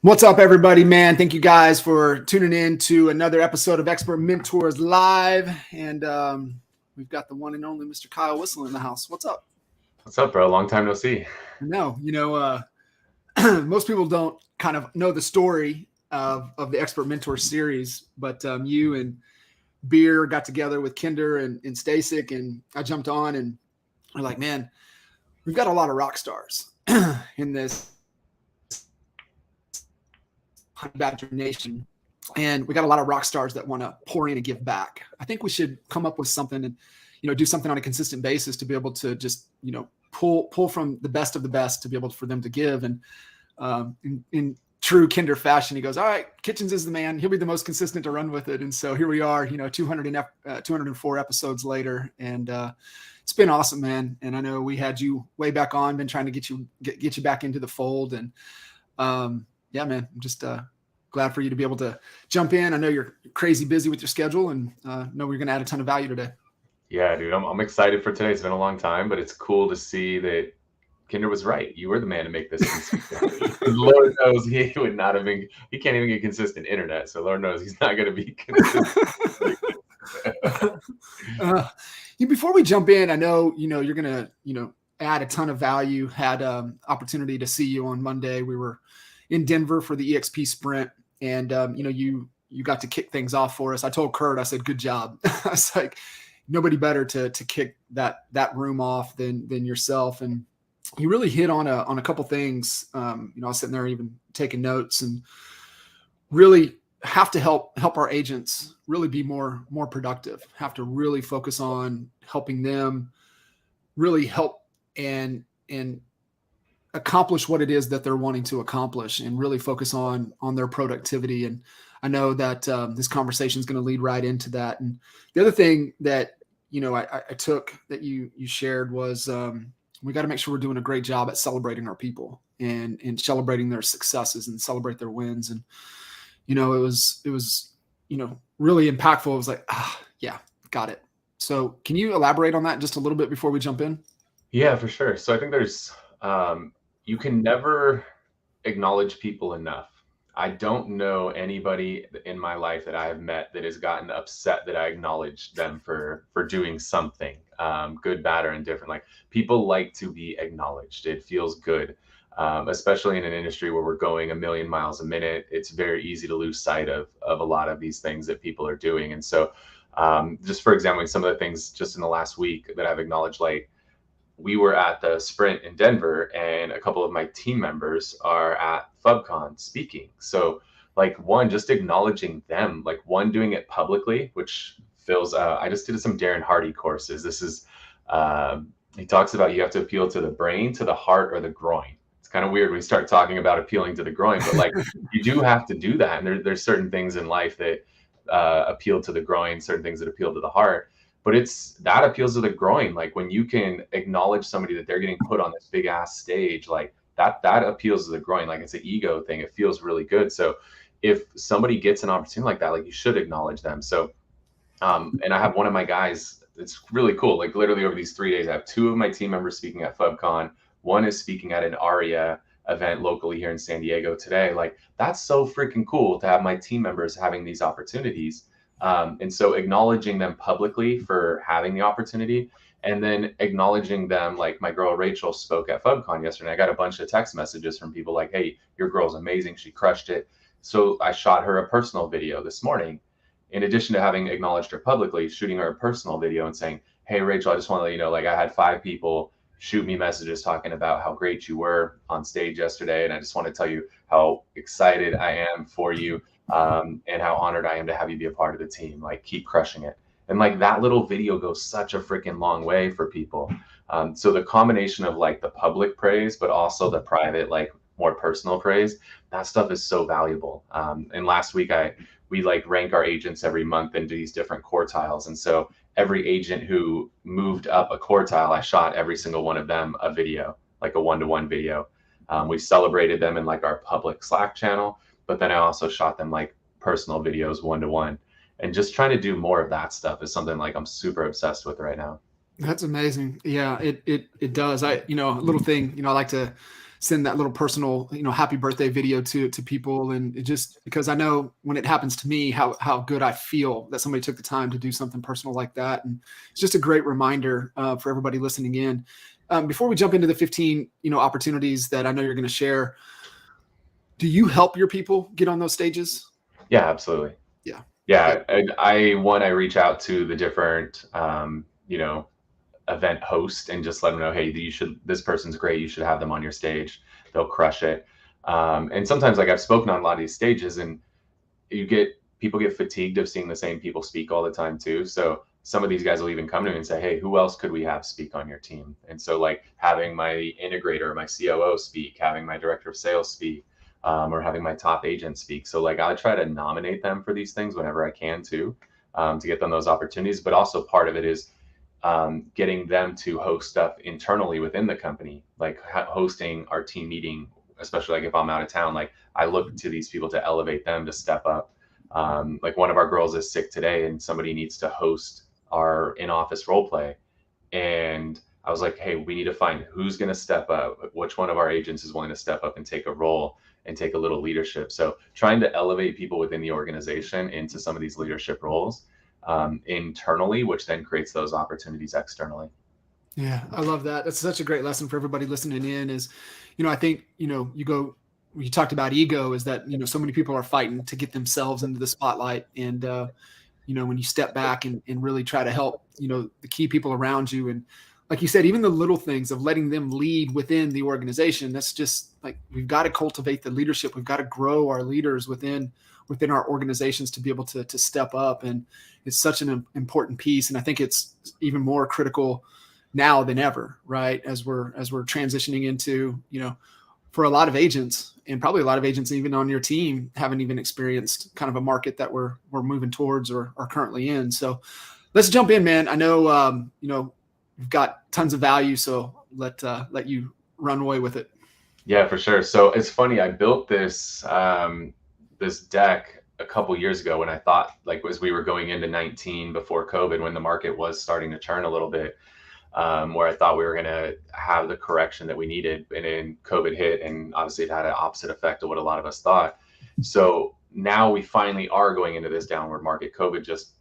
What's up, everybody, man? Thank you guys for tuning in to another episode of Expert Mentors Live. And we've got the one and only Mr. Kyle Whissel in the house. What's up? What's up, bro? Long time no see. I know. Most people don't kind of know the story of the Expert Mentor series, but you and Beer got together with Kinder and Stasik, and I jumped on, and we're like, man, we've got a lot of rock stars in this Honey Badger Nation, and we got a lot of rock stars that want to pour in and give back. I think we should come up with something and do something on a consistent basis to be able to just pull from the best of the best to be able for them to give. And in true Kinder fashion, he goes, all right, Kitchens is the man. He'll be the most consistent to run with it. And so here we are, 204 episodes later, and it's been awesome, man. And I know we had you way back on, been trying to get you back into the fold. And yeah, man, I'm just glad for you to be able to jump in. I know you're crazy busy with your schedule, and know we're going to add a ton of value today. Yeah, dude, I'm excited for today. It's been a long time, but it's cool to see that Kinder was right. You were the man to make this consistent. Lord knows he would not have been. He can't even get consistent internet, so Lord knows he's not going to be consistent. Before we jump in, I know you're going to add a ton of value. Had opportunity to see you on Monday. We were in Denver for the EXP sprint, and you got to kick things off for us. I told Kurt, I said, good job. I was like, nobody better to kick that room off than yourself. And you really hit on a couple things. I was sitting there even taking notes, and really have to help our agents really be more productive. Have to really focus on helping them really help and accomplish what it is that they're wanting to accomplish, and really focus on their productivity. And I know that this conversation is going to lead right into that. And the other thing that I took that you shared was we got to make sure we're doing a great job at celebrating our people and celebrating their successes and celebrate their wins. And it was really impactful. It was like, yeah, got it. So can you elaborate on that just a little bit before we jump in? Yeah, for sure. So I think there's you can never acknowledge people enough. I don't know anybody in my life that I have met that has gotten upset that I acknowledged them for doing something, good, bad, or indifferent. Like, people like to be acknowledged. It feels good, especially in an industry where we're going a million miles a minute. It's very easy to lose sight of a lot of these things that people are doing. And so just for example, some of the things just in the last week that I've acknowledged, like, we were at the sprint in Denver, and a couple of my team members are at FubCon speaking. So like, one, just acknowledging them, like, one, doing it publicly, which feels, I just did some Darren Hardy courses. This is, he talks about you have to appeal to the brain, to the heart, or the groin. It's kind of weird when we start talking about appealing to the groin, but like, you do have to do that. And there's certain things in life that appeal to the groin, certain things that appeal to the heart. But that appeals to the groin. Like, when you can acknowledge somebody that they're getting put on this big ass stage, like that appeals to the groin. Like, it's an ego thing. It feels really good. So if somebody gets an opportunity like that, like, you should acknowledge them. So, and I have one of my guys, it's really cool. Like, literally over these 3 days, I have two of my team members speaking at FubCon. One is speaking at an ARIA event locally here in San Diego today. Like, that's so freaking cool to have my team members having these opportunities. And so acknowledging them publicly for having the opportunity, and then acknowledging them, like my girl Rachel spoke at FubCon yesterday. I got a bunch of text messages from people like, hey, your girl's amazing. She crushed it. So I shot her a personal video this morning. In addition to having acknowledged her publicly, shooting her a personal video and saying, hey, Rachel, I just want to let you know, like, I had 5 people shoot me messages talking about how great you were on stage yesterday. And I just want to tell you how excited I am for you. And how honored I am to have you be a part of the team. Like, keep crushing it. And like, that little video goes such a freaking long way for people. So the combination of like the public praise, but also the private, like more personal praise, that stuff is so valuable. And last week we like rank our agents every month into these different quartiles. And so every agent who moved up a quartile, I shot every single one of them a video, like a 1-to-1 video. We celebrated them in like our public Slack channel. But then I also shot them like personal videos 1-to-1, and just trying to do more of that stuff is something like I'm super obsessed with right now. That's amazing. Yeah, it does. A little thing, I like to send that little personal, happy birthday video to people. And it just, because I know when it happens to me, how good I feel that somebody took the time to do something personal like that. And it's just a great reminder for everybody listening in. Before we jump into the 15, opportunities that I know you're going to share, do you help your people get on those stages? Yeah, absolutely. Yeah. Yeah. I reach out to the different, event host and just let them know, hey, this person's great. You should have them on your stage. They'll crush it. And sometimes, like, I've spoken on a lot of these stages, and people get fatigued of seeing the same people speak all the time too. So some of these guys will even come to me and say, hey, who else could we have speak on your team? And so, like, having my integrator, my COO speak, having my director of sales speak, or having my top agent speak. So, like, I try to nominate them for these things whenever I can too, to get them those opportunities. But also part of it is getting them to host stuff internally within the company, like hosting our team meeting, especially like if I'm out of town. Like, I look to these people to elevate them to step up. Like, one of our girls is sick today and somebody needs to host our in-office role play. And I was like, hey, we need to find who's going to step up, which one of our agents is willing to step up and take a role and take a little leadership. So trying to elevate people within the organization into some of these leadership roles internally, which then creates those opportunities externally. Yeah, I love that. That's such a great lesson for everybody listening in is, I think, you talked about ego, is that, so many people are fighting to get themselves into the spotlight. And, when you step back and really try to help, the key people around you. And like you said, even the little things of letting them lead within the organization, that's just like, we've got to cultivate the leadership. We've got to grow our leaders within our organizations to be able to step up. And it's such an important piece. And I think it's even more critical now than ever, right? As we're transitioning into, for a lot of agents, and probably a lot of agents even on your team haven't even experienced kind of a market that we're moving towards or are currently in. So let's jump in, man. I know, we've got tons of value, so let you run away with it. Yeah, for sure. So it's funny. I built this this deck a couple years ago when I thought, like, as we were going into 19 before COVID, when the market was starting to turn a little bit, where I thought we were going to have the correction that we needed. And then COVID hit, and obviously it had an opposite effect of what a lot of us thought. So now we finally are going into this downward market. COVID just,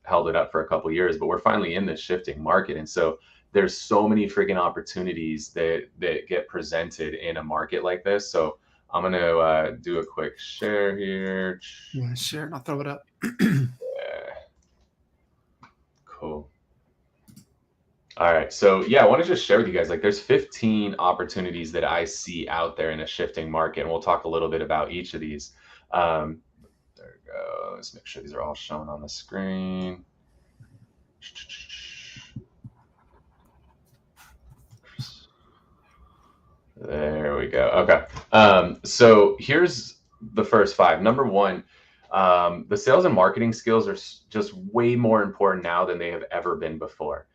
held it up for a couple of years, but we're finally in this shifting market. And so there's so many freaking opportunities that get presented in a market like this. So I'm going to do a quick share here. Yeah, sure. I'll throw it up. Yeah. Cool. All right. So yeah, I want to just share with you guys, like, there's 15 opportunities that I see out there in a shifting market. And we'll talk a little bit about each of these. There we go. Let's make sure these are all shown on the screen. There we go. Okay. So here's the first 5. Number 1, the sales and marketing skills are just way more important now than they have ever been before.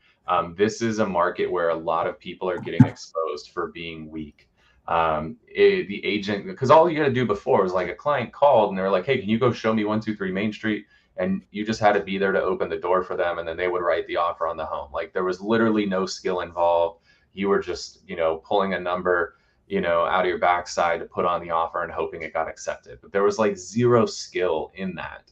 This is a market where a lot of people are getting exposed for being weak. The agent, because all you got to do before was, like, a client called and they're like, hey, can you go show me 123 Main Street? And you just had to be there to open the door for them. And then they would write the offer on the home. Like, there was literally no skill involved. You were just, pulling a number, out of your backside to put on the offer and hoping it got accepted. But there was, like, zero skill in that.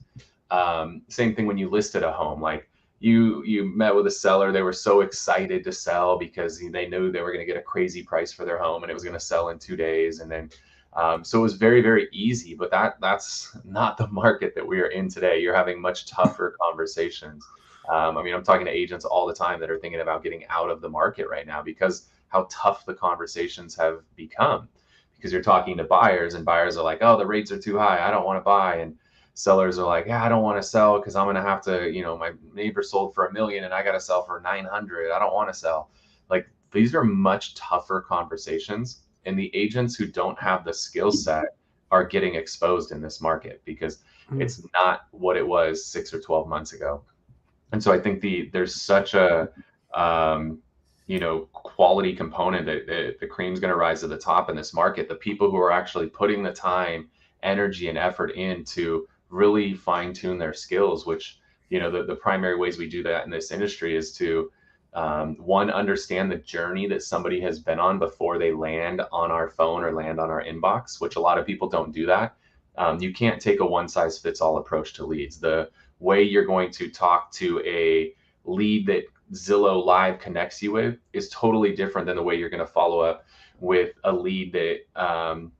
Same thing when you listed a home. Like, you met with a seller, they were so excited to sell because they knew they were going to get a crazy price for their home and it was going to sell in 2 days. And then so it was very, very easy, but that's not the market that we are in today. You're having much tougher conversations. I'm talking to agents all the time that are thinking about getting out of the market right now because how tough the conversations have become. Because you're talking to buyers and buyers are like, oh, the rates are too high, I don't want to buy. And sellers are like, yeah, I don't want to sell because I'm going to have to, my neighbor sold for $1 million and I got to sell for 900. I don't want to sell. Like, these are much tougher conversations. And the agents who don't have the skill set are getting exposed in this market because it's not what it was 6 or 12 months ago. And so I think there's such a, quality component that the cream's going to rise to the top in this market. The people who are actually putting the time, energy, and effort in to really fine tune their skills, which, the primary ways we do that in this industry is to One, understand the journey that somebody has been on before they land on our phone or land on our inbox, which a lot of people don't do that. You can't take a one size fits all approach to leads. The way you're going to talk to a lead that Zillow Live connects you with is totally different than the way you're going to follow up with a lead that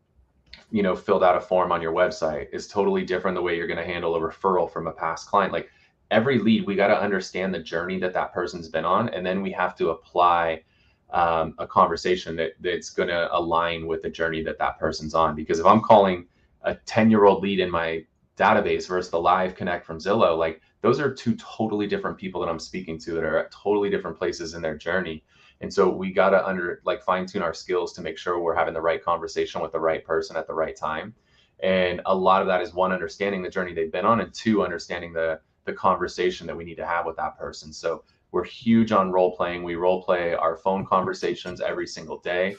filled out a form on your website. Is totally different the way you're going to handle a referral from a past client. Like every lead, we got to understand the journey that that person's been on, and then we have to apply a conversation that's going to align with the journey that that person's on. Because if I'm calling a 10-year-old lead in my database versus the live connect from Zillow, like those are two totally different people that I'm speaking to that are at totally different places in their journey. And so we got to fine tune our skills to make sure we're having the right conversation with the right person at the right time. And a lot of that is, one, understanding the journey they've been on, and two, understanding the conversation that we need to have with that person. So we're huge on role playing. We role play our phone conversations every single day.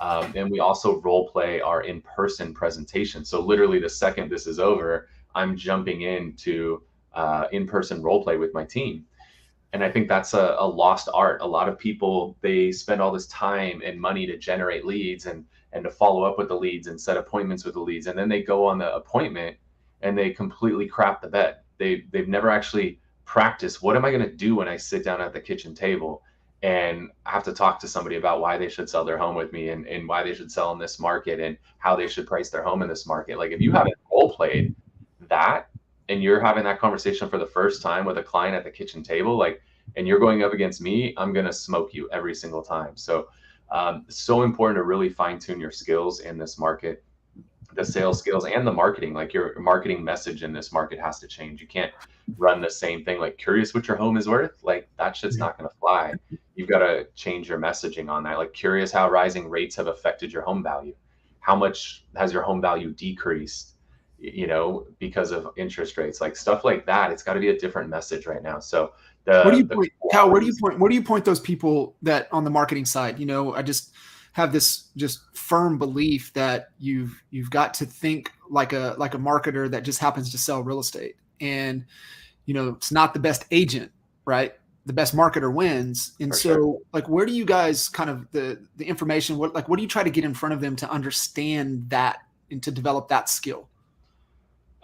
And we also role play our in-person presentation. So literally the second this is over, I'm jumping into in-person role play with my team. And I think that's a lost art. A lot of people, they spend all this time and money to generate leads and to follow up with the leads and set appointments with the leads. And then they go on the appointment and they completely crap the bed. They've never actually practiced, what am I going to do when I sit down at the kitchen table and I have to talk to somebody about why they should sell their home with me, and why they should sell in this market, and how they should price their home in this market. Like if you haven't role played that, and you're having that conversation for the first time with a client at the kitchen table, like, and you're going up against me, I'm going to smoke you every single time. So so important to really fine tune your skills in this market, the sales skills and the marketing. Like your marketing message in this market has to change. You can't run the same thing, like curious what your home is worth. Like that shit's not going to fly. You've got to change your messaging on that. Like curious how rising rates have affected your home value. How much has your home value decreased, because of interest rates? Like stuff like that. It's got to be a different message right now. So where do you point, Cal, where do you point those people that on the marketing side? I just have this just firm belief that you've got to think like a marketer that just happens to sell real estate. And it's not the best agent, right? The best marketer wins. And so like, where do you guys kind of the information, what do you try to get in front of them to understand that and to develop that skill?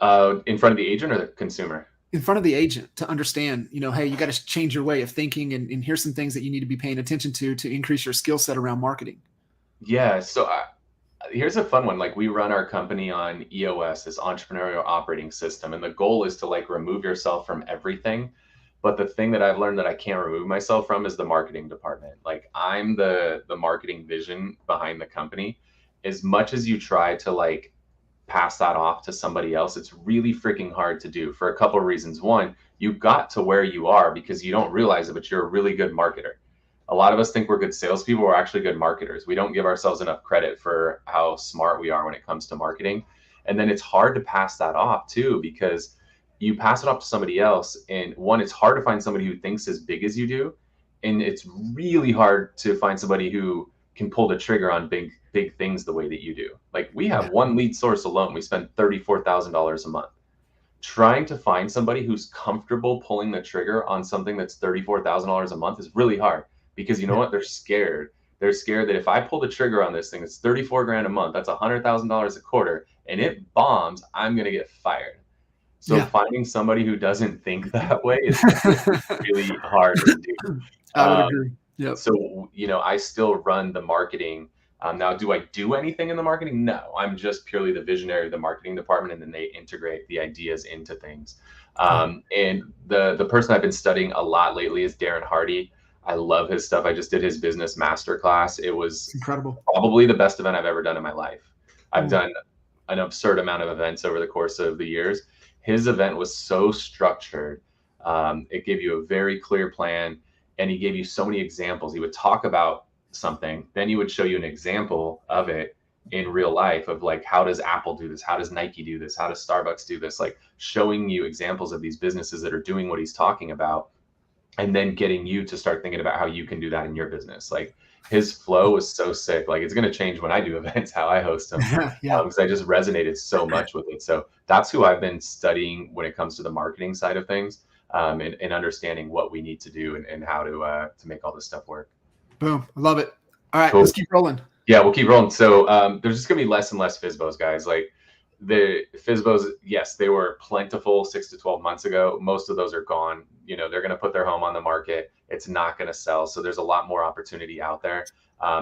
In front of the agent or the consumer? In front of the agent, to understand, hey, you got to change your way of thinking, and here's some things that you need to be paying attention to increase your skill set around marketing. Yeah. So here's a fun one. Like we run our company on EOS, this entrepreneurial operating system. And the goal is to remove yourself from everything. But the thing that I've learned that I can't remove myself from is the marketing department. Like I'm the marketing vision behind the company. As much as you try to pass that off to somebody else, it's really freaking hard to do for a couple of reasons. One, you got to where you are because you don't realize it, but you're a really good marketer. A lot of us think we're good salespeople. We're actually good marketers. We don't give ourselves enough credit for how smart we are when it comes to marketing. And then it's hard to pass that off too, because you pass it off to somebody else. And one, it's hard to find somebody who thinks as big as you do. And it's really hard to find somebody who can pull the trigger on big things the way that you do. Like we have one lead source alone. We spend $34,000 a month. Trying to find somebody who's comfortable pulling the trigger on something that's $34,000 a month is really hard, because you know what? They're scared. They're scared that if I pull the trigger on this thing, it's 34 grand a month. That's $100,000 a quarter, and it bombs, I'm going to get fired. So finding somebody who doesn't think that way is really hard to do. I would agree. Yep. So, I still run the marketing. Now, do I do anything in the marketing? No, I'm just purely the visionary of the marketing department, and then they integrate the ideas into things. And the person I've been studying a lot lately is Darren Hardy. I love his stuff. I just did his business masterclass. It was incredible. Probably the best event I've ever done in my life. I've done an absurd amount of events over the course of the years. His event was so structured. It gave you a very clear plan, and he gave you so many examples. He would talk about something, then he would show you an example of it in real life of how does Apple do this? How does Nike do this? How does Starbucks do this? Showing you examples of these businesses that are doing what he's talking about, and then getting you to start thinking about how you can do that in your business. His flow was so sick. It's going to change when I do events, how I host them, because I just resonated so much with it. So that's who I've been studying when it comes to the marketing side of things. and understanding what we need to do and how to make all this stuff work. Boom. I love it. All right, Cool. let's keep rolling. Yeah, we'll keep rolling. So there's just gonna be less and less FSBOs, guys. Like the FSBOs, yes, they were plentiful 6 to 12 months ago. Most of those are gone. They're gonna put their home on the market. It's not gonna sell. So there's a lot more opportunity out there.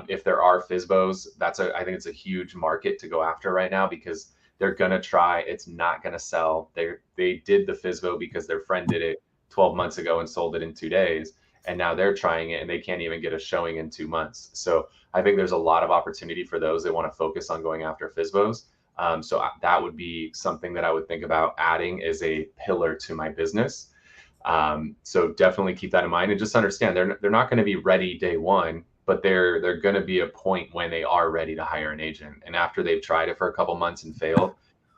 If there are FSBOs, I think it's a huge market to go after right now because they're gonna try. It's not gonna sell. They did the FSBO because their friend did it 12 months ago and sold it in 2 days, and now they're trying it and they can't even get a showing in 2 months. So I think there's a lot of opportunity for those that want to focus on going after FSBOs. So that would be something that I would think about adding as a pillar to my business. So definitely keep that in mind and just understand they're not going to be ready day one, but they're going to be a point when they are ready to hire an agent. And after they've tried it for a couple months and failed,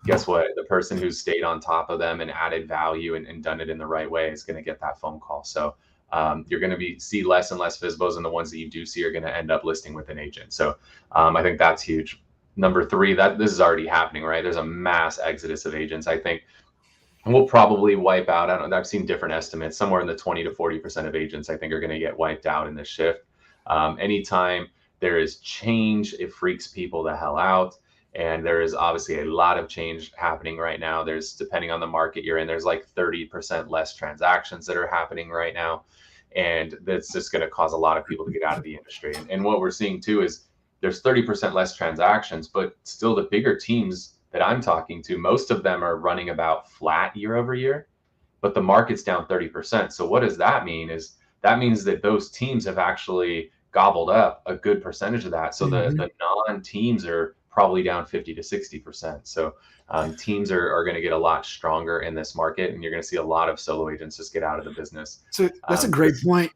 guess what? The person who stayed on top of them and added value and done it in the right way is going to get that phone call. So you're going to see less and less FSBOs, and the ones that you do see are going to end up listing with an agent. So I think that's huge. Number 3, that this is already happening, right? There's a mass exodus of agents. I think we'll probably wipe out. I've seen different estimates. Somewhere in the 20 to 40% of agents, I think, are going to get wiped out in this shift. Anytime there is change, it freaks people the hell out. And there is obviously a lot of change happening right now. There's, depending on the market you're in, there's like 30% less transactions that are happening right now. And that's just going to cause a lot of people to get out of the industry. And what we're seeing too is there's 30% less transactions, but still the bigger teams that I'm talking to, most of them are running about flat year over year, but the market's down 30%. So what does that mean? That means that those teams have actually gobbled up a good percentage of that. So the non-teams are probably down 50 to 60%. So teams are going to get a lot stronger in this market, and you're going to see a lot of solo agents just get out of the business. So that's a great point,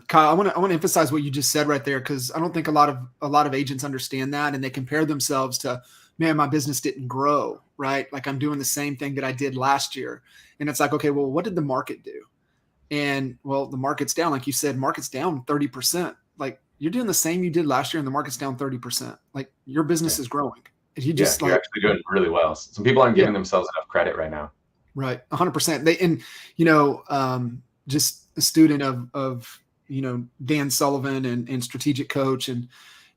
Kyle. I want to emphasize what you just said right there, because I don't think a lot of agents understand that, and they compare themselves to, man, my business didn't grow, right? Like I'm doing the same thing that I did last year, and it's like, okay, well, what did the market do? And well, the market's down, like you said, market's down 30%. Like you're doing the same you did last year, and the market's down 30%. Like your business is growing. You just you're actually doing really well. Some people aren't giving themselves enough credit right now. Right. 100%. Just a student of Dan Sullivan and strategic coach. And,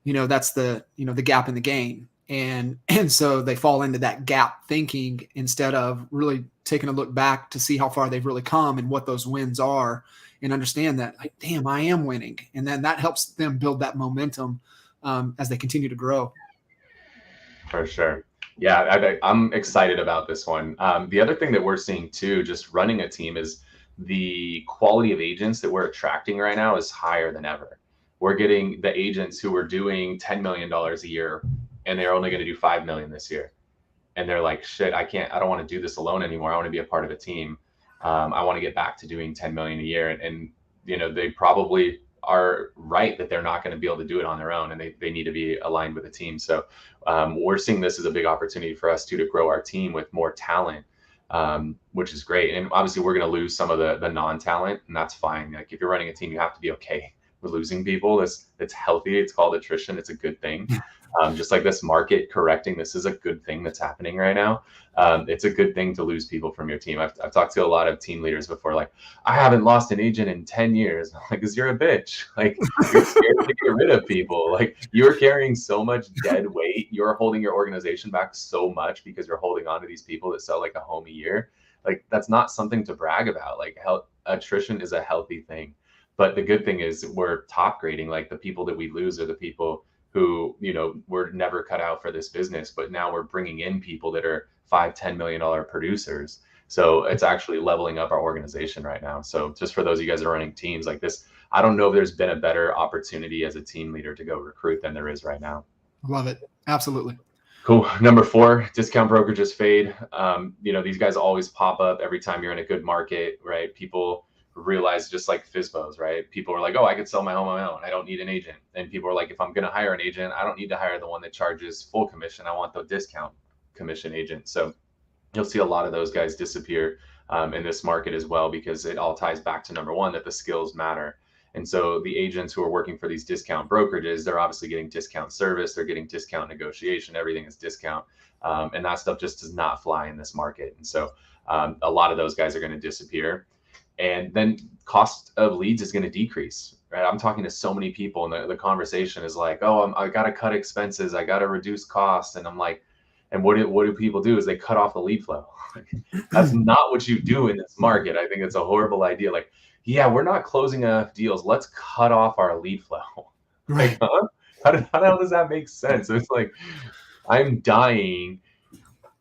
that's the gap in the game. And so they fall into that gap thinking instead of really taking a look back to see how far they've really come and what those wins are, and understand that, like, damn, I am winning. And then that helps them build that momentum as they continue to grow. For sure. Yeah, I'm excited about this one. The other thing that we're seeing too, just running a team, is the quality of agents that we're attracting right now is higher than ever. We're getting the agents who are doing $10 million a year, and they're only going to do $5 million this year. And they're like, shit, I don't want to do this alone anymore. I want to be a part of a team. I want to get back to doing 10 million a year. And they probably are right that they're not going to be able to do it on their own, and they need to be aligned with a team. So we're seeing this as a big opportunity for us to grow our team with more talent, which is great. And obviously we're going to lose some of the non-talent, and that's fine. Like if you're running a team, you have to be okay with losing people. It's healthy. It's called attrition. It's a good thing. Just like this market correcting, this is a good thing that's happening right now. It's a good thing to lose people from your team. I've talked to a lot of team leaders before, like, I haven't lost an agent in 10 years. I'm like, because you're a bitch. Like, you're scared to get rid of people. Like, you're carrying so much dead weight. You're holding your organization back so much because you're holding on to these people that sell like a home a year. Like, that's not something to brag about. Like, attrition is a healthy thing. But the good thing is we're top grading. Like, the people that we lose are the people who, were never cut out for this business, but now we're bringing in people that are $5-10 million producers. So it's actually leveling up our organization right now. So just for those of you guys that are running teams like this, I don't know if there's been a better opportunity as a team leader to go recruit than there is right now. Love it. Absolutely. Cool. Number 4, discount brokerages fade. These guys always pop up every time you're in a good market, right? People realize, just like FSBOs, right? People are like, oh, I could sell my home on my own. I don't need an agent. And people are like, if I'm going to hire an agent, I don't need to hire the one that charges full commission. I want the discount commission agent. So you'll see a lot of those guys disappear in this market as well, because it all ties back to number 1, that the skills matter. And so the agents who are working for these discount brokerages, they're obviously getting discount service, they're getting discount negotiation, everything is discount. And that stuff just does not fly in this market. And so a lot of those guys are going to disappear. And then cost of leads is going to decrease, right? I'm talking to so many people, and the conversation is like, oh, I got to cut expenses. I got to reduce costs. And I'm like, and what do people do is they cut off the lead flow. That's not what you do in this market. I think it's a horrible idea. Like, yeah, we're not closing enough deals. Let's cut off our lead flow. Like, huh? How the hell does that make sense? It's like, I'm dying,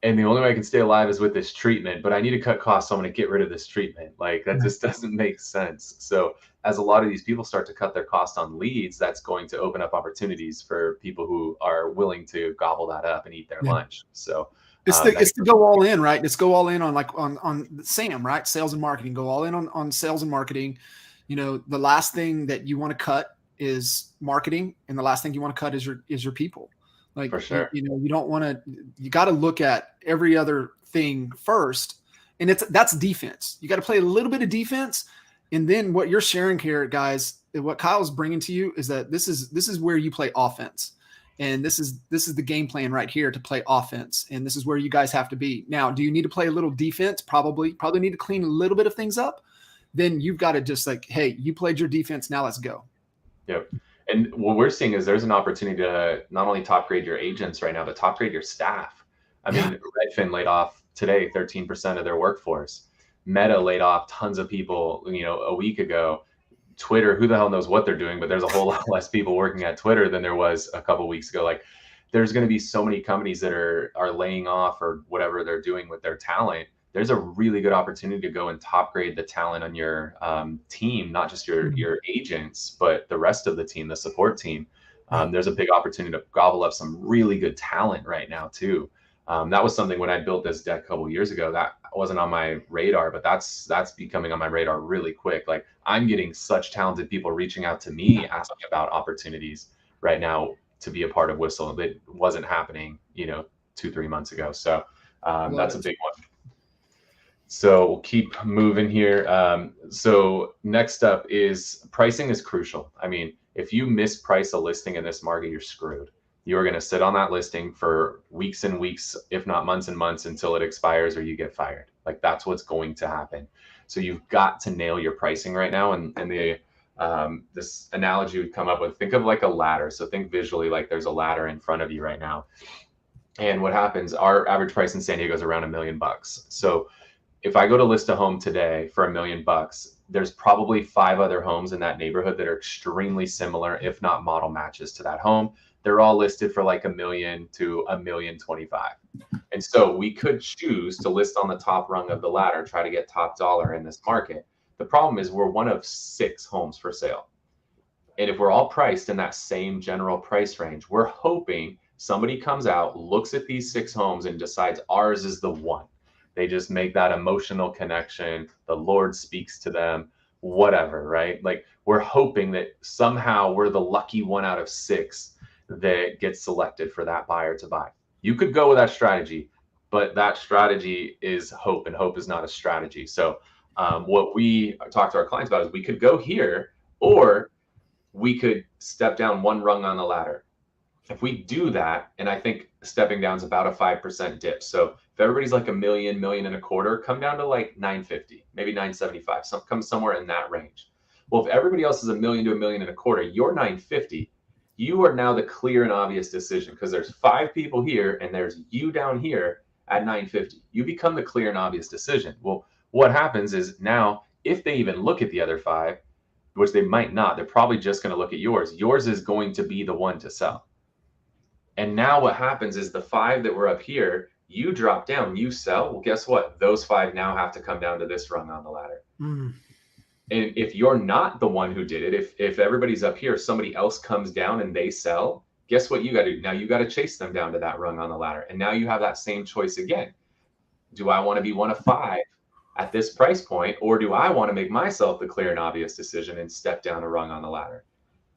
and the only way I can stay alive is with this treatment, but I need to cut costs, so I'm going to get rid of this treatment. Like, that just doesn't make sense. So as a lot of these people start to cut their costs on leads, that's going to open up opportunities for people who are willing to gobble that up and eat their lunch. So it's to go all in, right? It's go all in on on SAM, right? Sales and marketing. Go all in on sales and marketing. You know, the last thing that you want to cut is marketing, and the last thing you want to cut is your people. Like, for sure. you know, you don't want to. You got to look at every other thing first, and that's defense. You got to play a little bit of defense, and then what you're sharing here, guys, what Kyle's bringing to you is that this is where you play offense. And this is the game plan right here to play offense. And this is where you guys have to be. Now, do you need to play a little defense? Probably need to clean a little bit of things up. Then you've got to just like, hey, you played your defense. Now let's go. Yep. And what we're seeing is there's an opportunity to not only top grade your agents right now, but top grade your staff. I mean, Redfin laid off today 13% of their workforce. Meta laid off tons of people, you know, a week ago. Twitter, who the hell knows what they're doing, but there's a whole lot less people working at Twitter than there was a couple of weeks ago. Like, there's going to be so many companies that are laying off or whatever they're doing with their talent. There's a really good opportunity to go and top grade the talent on your team, not just your agents, but the rest of the team, the support team. There's a big opportunity to gobble up some really good talent right now too. That was something when I built this deck a couple of years ago that wasn't on my radar, but that's becoming on my radar really quick. Like, I'm getting such talented people reaching out to me asking about opportunities right now to be a part of Whissel that wasn't happening, you know, 2-3 months ago. So that's a big one. So we'll keep moving here. So next up is pricing is crucial. I mean, if you misprice a listing in this market, you're screwed. You're going to sit on that listing for weeks and weeks, if not months and months, until it expires or you get fired. Like, that's what's going to happen. So you've got to nail your pricing right now. And the this analogy would come up with, think of like a ladder. So think visually like there's a ladder in front of you right now. And what happens, our average price in San Diego is around $1 million. So if I go to list a home today for $1 million, there's probably 5 other homes in that neighborhood that are extremely similar, if not model matches to that home. They're all listed for like $1 million to $1.025 million. And so we could choose to list on the top rung of the ladder, try to get top dollar in this market. The problem is we're one of 6 homes for sale. And if we're all priced in that same general price range, we're hoping somebody comes out, looks at these 6 homes and decides ours is the one. They just make that emotional connection. The Lord speaks to them, whatever, right? Like, we're hoping that somehow we're the lucky one out of 6 that gets selected for that buyer to buy. You could go with that strategy, but that strategy is hope, and hope is not a strategy. So what we talk to our clients about is we could go here, or we could step down one rung on the ladder. If we do that, and I think stepping down is about a 5% dip. So if everybody's like $1 million, $1.25 million, come down to like 950, maybe 975, come somewhere in that range. Well, if everybody else is $1 million to $1.25 million, you're 950. You are now the clear and obvious decision, because there's 5 people here and there's you down here at 950. You become the clear and obvious decision. Well, what happens is now, if they even look at the other 5, which they might not, they're probably just going to look at yours. Yours is going to be the one to sell. And now what happens is the 5 that were up here, you drop down, you sell. Well, guess what? Those 5 now have to come down to this rung on the ladder. And if you're not the one who did it, if everybody's up here, somebody else comes down and they sell, guess what you got to do? Now you got to chase them down to that rung on the ladder. And now you have that same choice again. Do I want to be one of 5 at this price point, or do I want to make myself the clear and obvious decision and step down a rung on the ladder?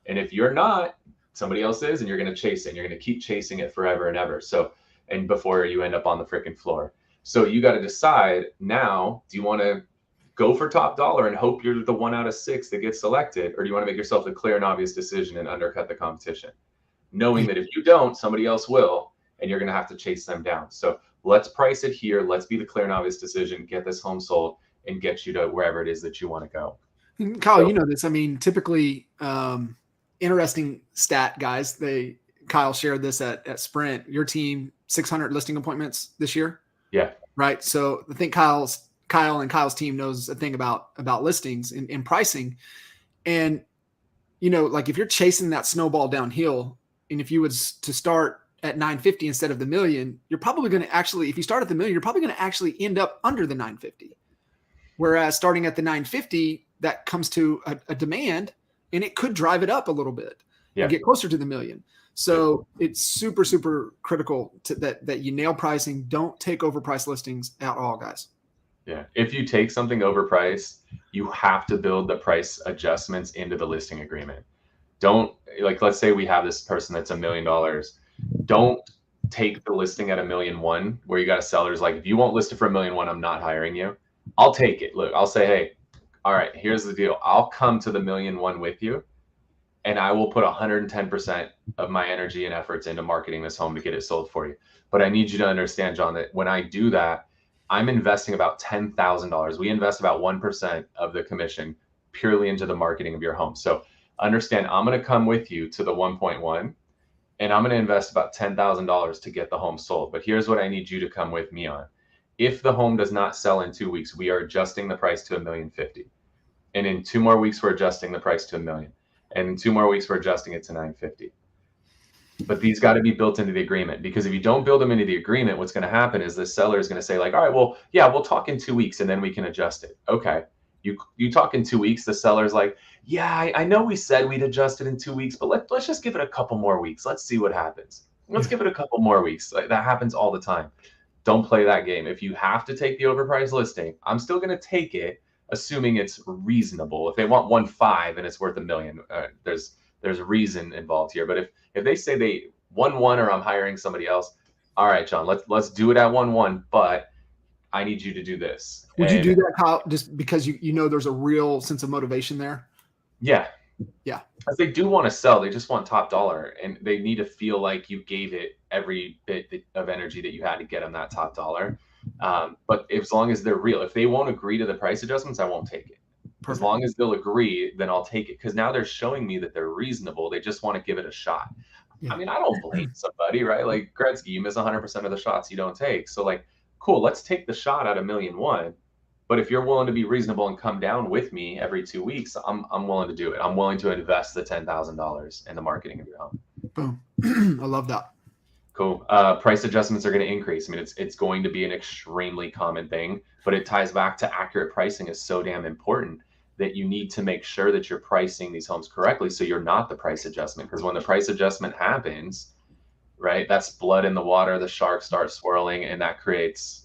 And if you're not, somebody else is, and you're going to chase it, and you're going to keep chasing it forever and ever. So, and before you end up on the freaking floor. So you got to decide now, do you want to go for top dollar and hope you're the 1 out of 6 that gets selected, or do you want to make yourself the clear and obvious decision and undercut the competition, knowing that if you don't, somebody else will, and you're going to have to chase them down. So let's price it here. Let's be the clear and obvious decision, get this home sold, and get you to wherever it is that you want to go. Kyle, So, you know this. I mean, typically, interesting stat, guys. Kyle shared this at Sprint. Your team 600 listing appointments this year, yeah, right? So I think Kyle and Kyle's team knows a thing about listings and pricing. And you know, like if you're chasing that snowball downhill, and if you was to start at 950 instead of the million, you're probably going to actually, if you start at the million, you're probably going to actually end up under the 950. Whereas starting at the 950, that comes to a demand, and it could drive it up a little bit yeah, and get closer to the million. So it's super, super critical that you nail pricing. Don't take overpriced listings at all, guys. yeah. If you take something overpriced, you have to build the price adjustments into the listing agreement. Don't, like, let's say we have this person that's $1 million. Don't take the listing at 1,000,001 where you got a seller's like, if you won't list it for 1,000,001, I'm not hiring you. I'll take it. Look, I'll say, hey, all right, here's the deal. I'll come to the 1,000,001 with you, and I will put 110% of my energy and efforts into marketing this home to get it sold for you. But I need you to understand, John, that when I do that, I'm investing about $10,000. We invest about 1% of the commission purely into the marketing of your home. So understand, I'm going to come with you to the 1.1, and I'm going to invest about $10,000 to get the home sold. But here's what I need you to come with me on. If the home does not sell in 2 weeks, we are adjusting the price to $1,050,000. And in 2 more weeks, we're adjusting the price to $1 million. And in 2 more weeks, we're adjusting it to $950,000. But these got to be built into the agreement, because if you don't build them into the agreement, what's going to happen is the seller is going to say like, all right, well, yeah, we'll talk in 2 weeks and then we can adjust it. Okay. You talk in 2 weeks, the seller's like, yeah, I know we said we'd adjust it in 2 weeks, but let's just give it a couple more weeks. Let's see what happens. Let's give it a couple more weeks. Like, that happens all the time. Don't play that game. If you have to take the overpriced listing, I'm still going to take it, assuming it's reasonable. If they want 1.5 and it's worth $1 million, there's reason involved here. But if they say they 1.1 or I'm hiring somebody else, all right, John, let's do it at 1.1, but I need you to do this. Would you do that, Kyle, just because you know there's a real sense of motivation there? Yeah. Yeah. Because they do want to sell, they just want top dollar, and they need to feel like you gave it every bit of energy that you had to get them that top dollar. But as long as they're real, if they won't agree to the price adjustments, I won't take it. Perfect. As long as they'll agree, then I'll take it, because now they're showing me that they're reasonable. They just want to give it a shot. Yeah. I mean, I don't blame somebody, right? Like Gretzky, you miss 100% of the shots you don't take. So like, cool, let's take the shot at 1,000,001. But if you're willing to be reasonable and come down with me every 2 weeks, I'm willing to do it. I'm willing to invest the $10,000 in the marketing of your home. Boom. I love that. Cool. Price adjustments are going to increase. I mean, it's going to be an extremely common thing, but it ties back to accurate pricing is so damn important that you need to make sure that you're pricing these homes correctly, so you're not the price adjustment. Because when the price adjustment happens, right, that's blood in the water. The sharks start swirling, and that creates,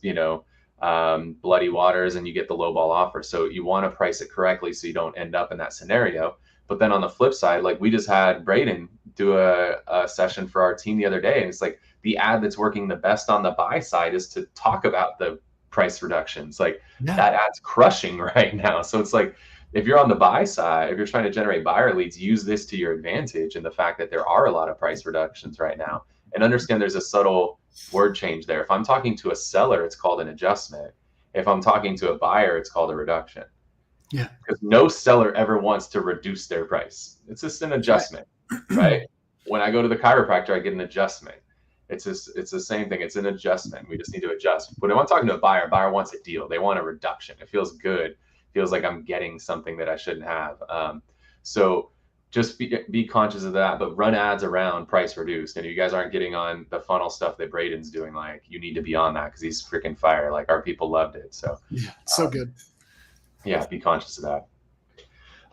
bloody waters, and you get the low ball offer. So you want to price it correctly so you don't end up in that scenario. But then on the flip side, like we just had Braden do a session for our team the other day, and it's like the ad that's working the best on the buy side is to talk about the price reductions. Like that ad's crushing right now. So it's like, if you're on the buy side, if you're trying to generate buyer leads, use this to your advantage, and the fact that there are a lot of price reductions right now. And understand there's a subtle word change there. If I'm talking to a seller, it's called an adjustment. If I'm talking to a buyer, it's called a reduction. Yeah. Because no seller ever wants to reduce their price. It's just an adjustment, right? When I go to the chiropractor, I get an adjustment. It's the same thing. It's an adjustment. We just need to adjust. But if I'm talking to a buyer wants a deal. They want a reduction. It feels good. It feels like I'm getting something that I shouldn't have. So just be conscious of that, but run ads around price reduced. And if you guys aren't getting on the funnel stuff that Braden's doing, like, you need to be on that, because he's freaking fire. Like, our people loved it. So yeah, so good. Yeah, be conscious of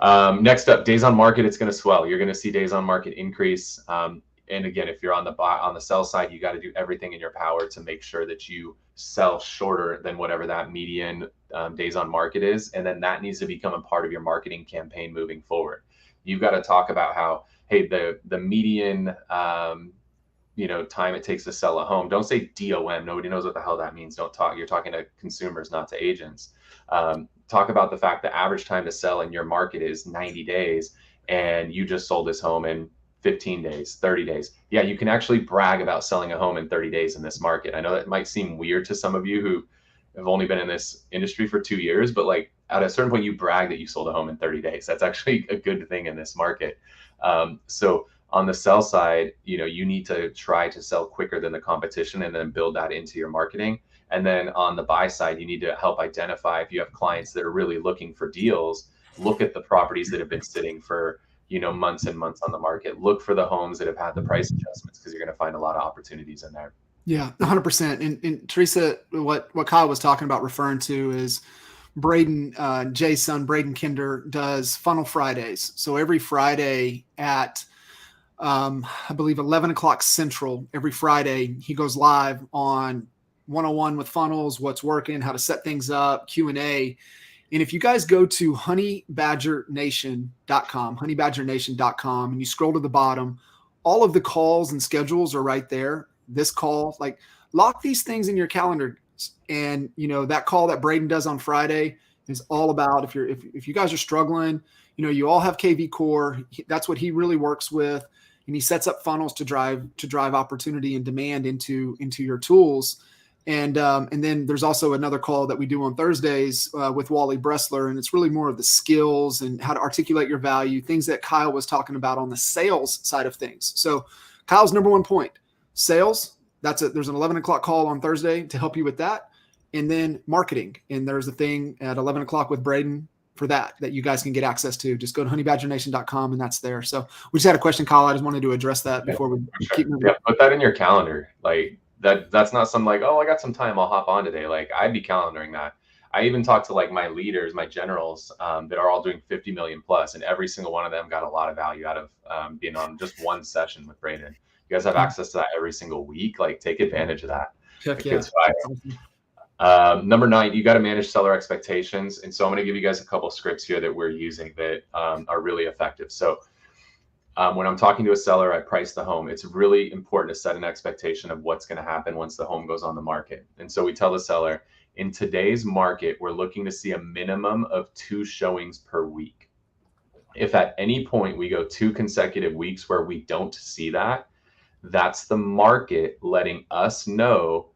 that. Next up, days on market. It's going to swell. You're going to see days on market increase. And again, if you're on the sell side, you got to do everything in your power to make sure that you sell shorter than whatever that median days on market is. And then that needs to become a part of your marketing campaign moving forward. You've got to talk about how, hey, the median time it takes to sell a home. Don't say DOM. Nobody knows what the hell that means. Don't talk. You're talking to consumers, not to agents. Talk about the fact the average time to sell in your market is 90 days, and you just sold this home in 15 days, 30 days. Yeah, you can actually brag about selling a home in 30 days in this market. I know that might seem weird to some of you who, have only been in this industry for 2 years, but like at a certain point, you brag that you sold a home in 30 days. That's actually a good thing in this market. So on the sell side, you need to try to sell quicker than the competition and then build that into your marketing. And then on the buy side, you need to help identify if you have clients that are really looking for deals, look at the properties that have been sitting for months and months on the market. Look for the homes that have had the price adjustments, because you're going to find a lot of opportunities in there. Yeah, 100%. And Teresa, what Kyle was talking about referring to is Braden, Jay's son, Braden Kinder, does Funnel Fridays. So every Friday at, I believe, 11 o'clock Central, every Friday, he goes live on 101 with funnels, what's working, how to set things up, Q&A. And if you guys go to honeybadgernation.com, and you scroll to the bottom, all of the calls and schedules are right there. This call, like, lock these things in your calendar. And, that call that Braden does on Friday is all about, if you guys are struggling, you all have KV core. That's what he really works with. And he sets up funnels to drive opportunity and demand into your tools. And then there's also another call that we do on Thursdays with Wally Bressler, and it's really more of the skills and how to articulate your value, things that Kyle was talking about on the sales side of things. So Kyle's number one point, sales. There's an 11 o'clock call on Thursday to help you with that, and then marketing. And there's a thing at 11 o'clock with Braden for that you guys can get access to. Just go to honeybadgernation.com, and that's there. So we just had a question, Kyle. I just wanted to address that before we keep moving. Yeah, put that in your calendar. Like that's not something like, oh, I got some time, I'll hop on today. Like, I'd be calendaring that. I even talked to like my leaders, my generals, that are all doing 50 million plus, and every single one of them got a lot of value out of being on just one session with Braden. You guys have access to that every single week. Like, take advantage of that. Heck yeah. Number 9, you got to manage seller expectations. And so I'm going to give you guys a couple scripts here that we're using that are really effective. So when I'm talking to a seller, I price the home. It's really important to set an expectation of what's going to happen once the home goes on the market. And so we tell the seller, in today's market, we're looking to see a minimum of 2 showings per week. If at any point we go 2 consecutive weeks where we don't see that, that's the market letting us know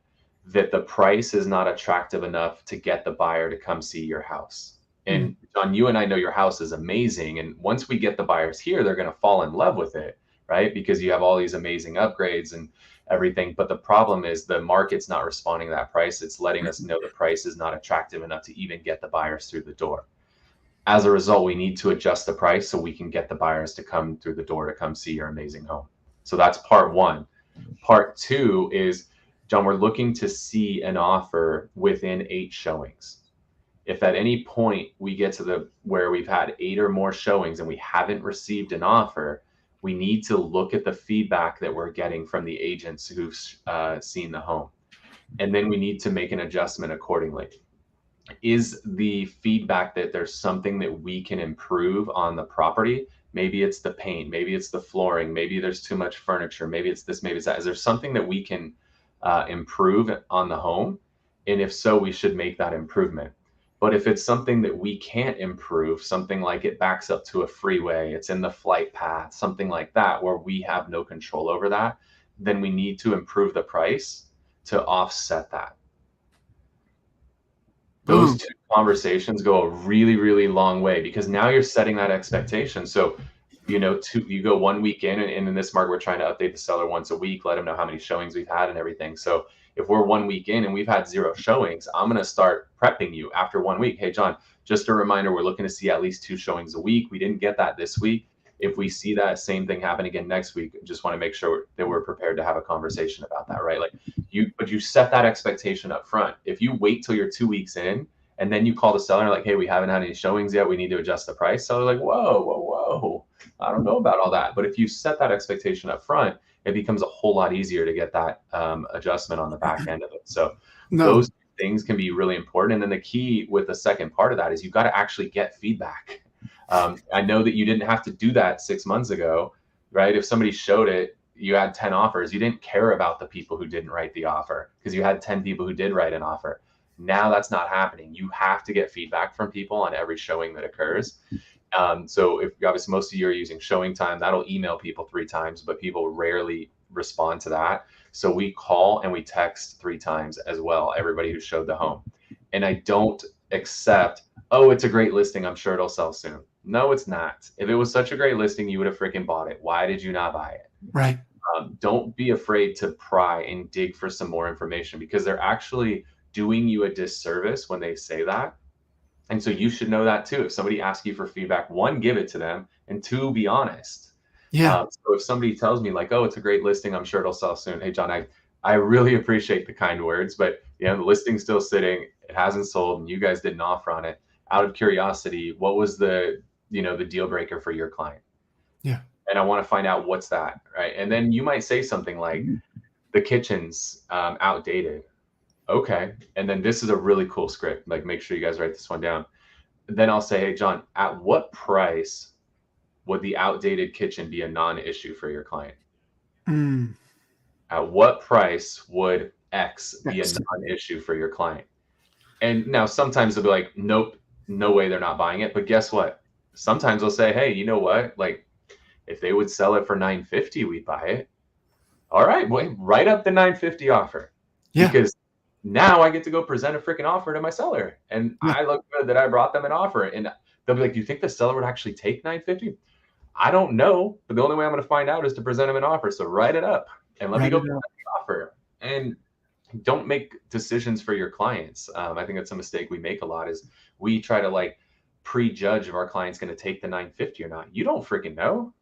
that the price is not attractive enough to get the buyer to come see your house. And John, you and I know your house is amazing. And once we get the buyers here, they're going to fall in love with it, right? Because you have all these amazing upgrades and everything. But the problem is the market's not responding to that price. It's letting us know the price is not attractive enough to even get the buyers through the door. As a result, we need to adjust the price so we can get the buyers to come through the door to come see your amazing home. So that's part 1. Part 2 is, John, we're looking to see an offer within 8 showings. If at any point we get to where we've had 8 or more showings and we haven't received an offer, we need to look at the feedback that we're getting from the agents who've seen the home. And then we need to make an adjustment accordingly. Is the feedback that there's something that we can improve on the property? Maybe it's the paint, maybe it's the flooring, maybe there's too much furniture, maybe it's this, maybe it's that. Is there something that we can improve on the home? And if so, we should make that improvement. But if it's something that we can't improve, something like it backs up to a freeway, it's in the flight path, something like that, where we have no control over that, then we need to improve the price to offset that. Those 2 conversations go a really, really long way, because now you're setting that expectation. So, you go 1 week in, and in this market, we're trying to update the seller once a week, let them know how many showings we've had and everything. So if we're 1 week in and we've had 0 showings, I'm going to start prepping you after 1 week. Hey, John, just a reminder, we're looking to see at least 2 showings a week. We didn't get that this week. If we see that same thing happen again next week, just want to make sure that we're prepared to have a conversation about that, right? But you set that expectation up front. If you wait till you're 2 weeks in and then you call the seller like, hey, we haven't had any showings yet, we need to adjust the price. So they're like, whoa, I don't know about all that. But if you set that expectation up front, it becomes a whole lot easier to get that adjustment on the back end of it. So those things can be really important. And then the key with the second part of that is you've got to actually get feedback. I know that you didn't have to do that 6 months ago, right? If somebody showed it, you had 10 offers, you didn't care about the people who didn't write the offer because you had 10 people who did write an offer. Now that's not happening. You have to get feedback from people on every showing that occurs. So if obviously most of you are using showing time, that'll email people 3 times, but people rarely respond to that. So we call and we text 3 times as well, everybody who showed the home. and I don't accept, oh, it's a great listing, I'm sure it'll sell soon. No, it's not. If it was such a great listing, you would have freaking bought it. Why did you not buy it? Right. Don't be afraid to pry and dig for some more information, because they're actually doing you a disservice when they say that. And so you should know that too. If somebody asks you for feedback, one, give it to them, and two, be honest. Yeah. So if somebody tells me like, oh, it's a great listing, I'm sure it'll sell soon. Hey, John, I really appreciate the kind words, but the listing's still sitting. It hasn't sold, and you guys did an offer on it. Out of curiosity, what was the deal breaker for your client? Yeah. And I want to find out what's that, right? And then you might say something like, the kitchen's outdated. Okay. And then this is a really cool script. Like, make sure you guys write this one down. Then I'll say, hey, John, at what price would the outdated kitchen be a non-issue for your client? Mm. At what price would X be a Yes. non-issue for your client? And now sometimes they'll be like, nope, no way, they're not buying it. But guess what? Sometimes they'll say, hey, you know what? Like, if they would sell it for $950, we'd buy it. All right, wait, write up the $950 offer. Yeah. Because now I get to go present a freaking offer to my seller. And Yeah. I look good that I brought them an offer. And they'll be like, do you think the seller would actually take $950? I don't know, but the only way I'm going to find out is to present them an offer. So write it up and let me go present the offer. And don't make decisions for your clients. I think that's a mistake we make a lot, is we try to like prejudge if our client's going to take the $950 or not. You don't freaking know.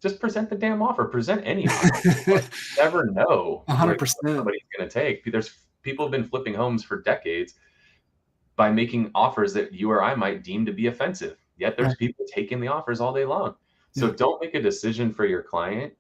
Just present the damn offer. Present any offer. You never know 100%. what somebody's going to take. There's people have been flipping homes for decades by making offers that you or I might deem to be offensive. Yet there's people taking the offers all day long. So don't make a decision for your client.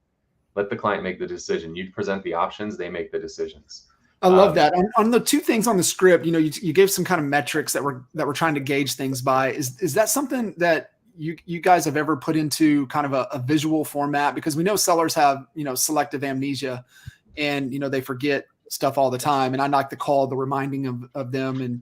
Let the client make the decision. You present the options, they make the decisions. I love that. On the two things on the script, you gave some kind of metrics that we're trying to gauge things by. Is that something that you guys have ever put into kind of a visual format? Because we know sellers have, selective amnesia, and, they forget stuff all the time. And I like to call the reminding of them. And,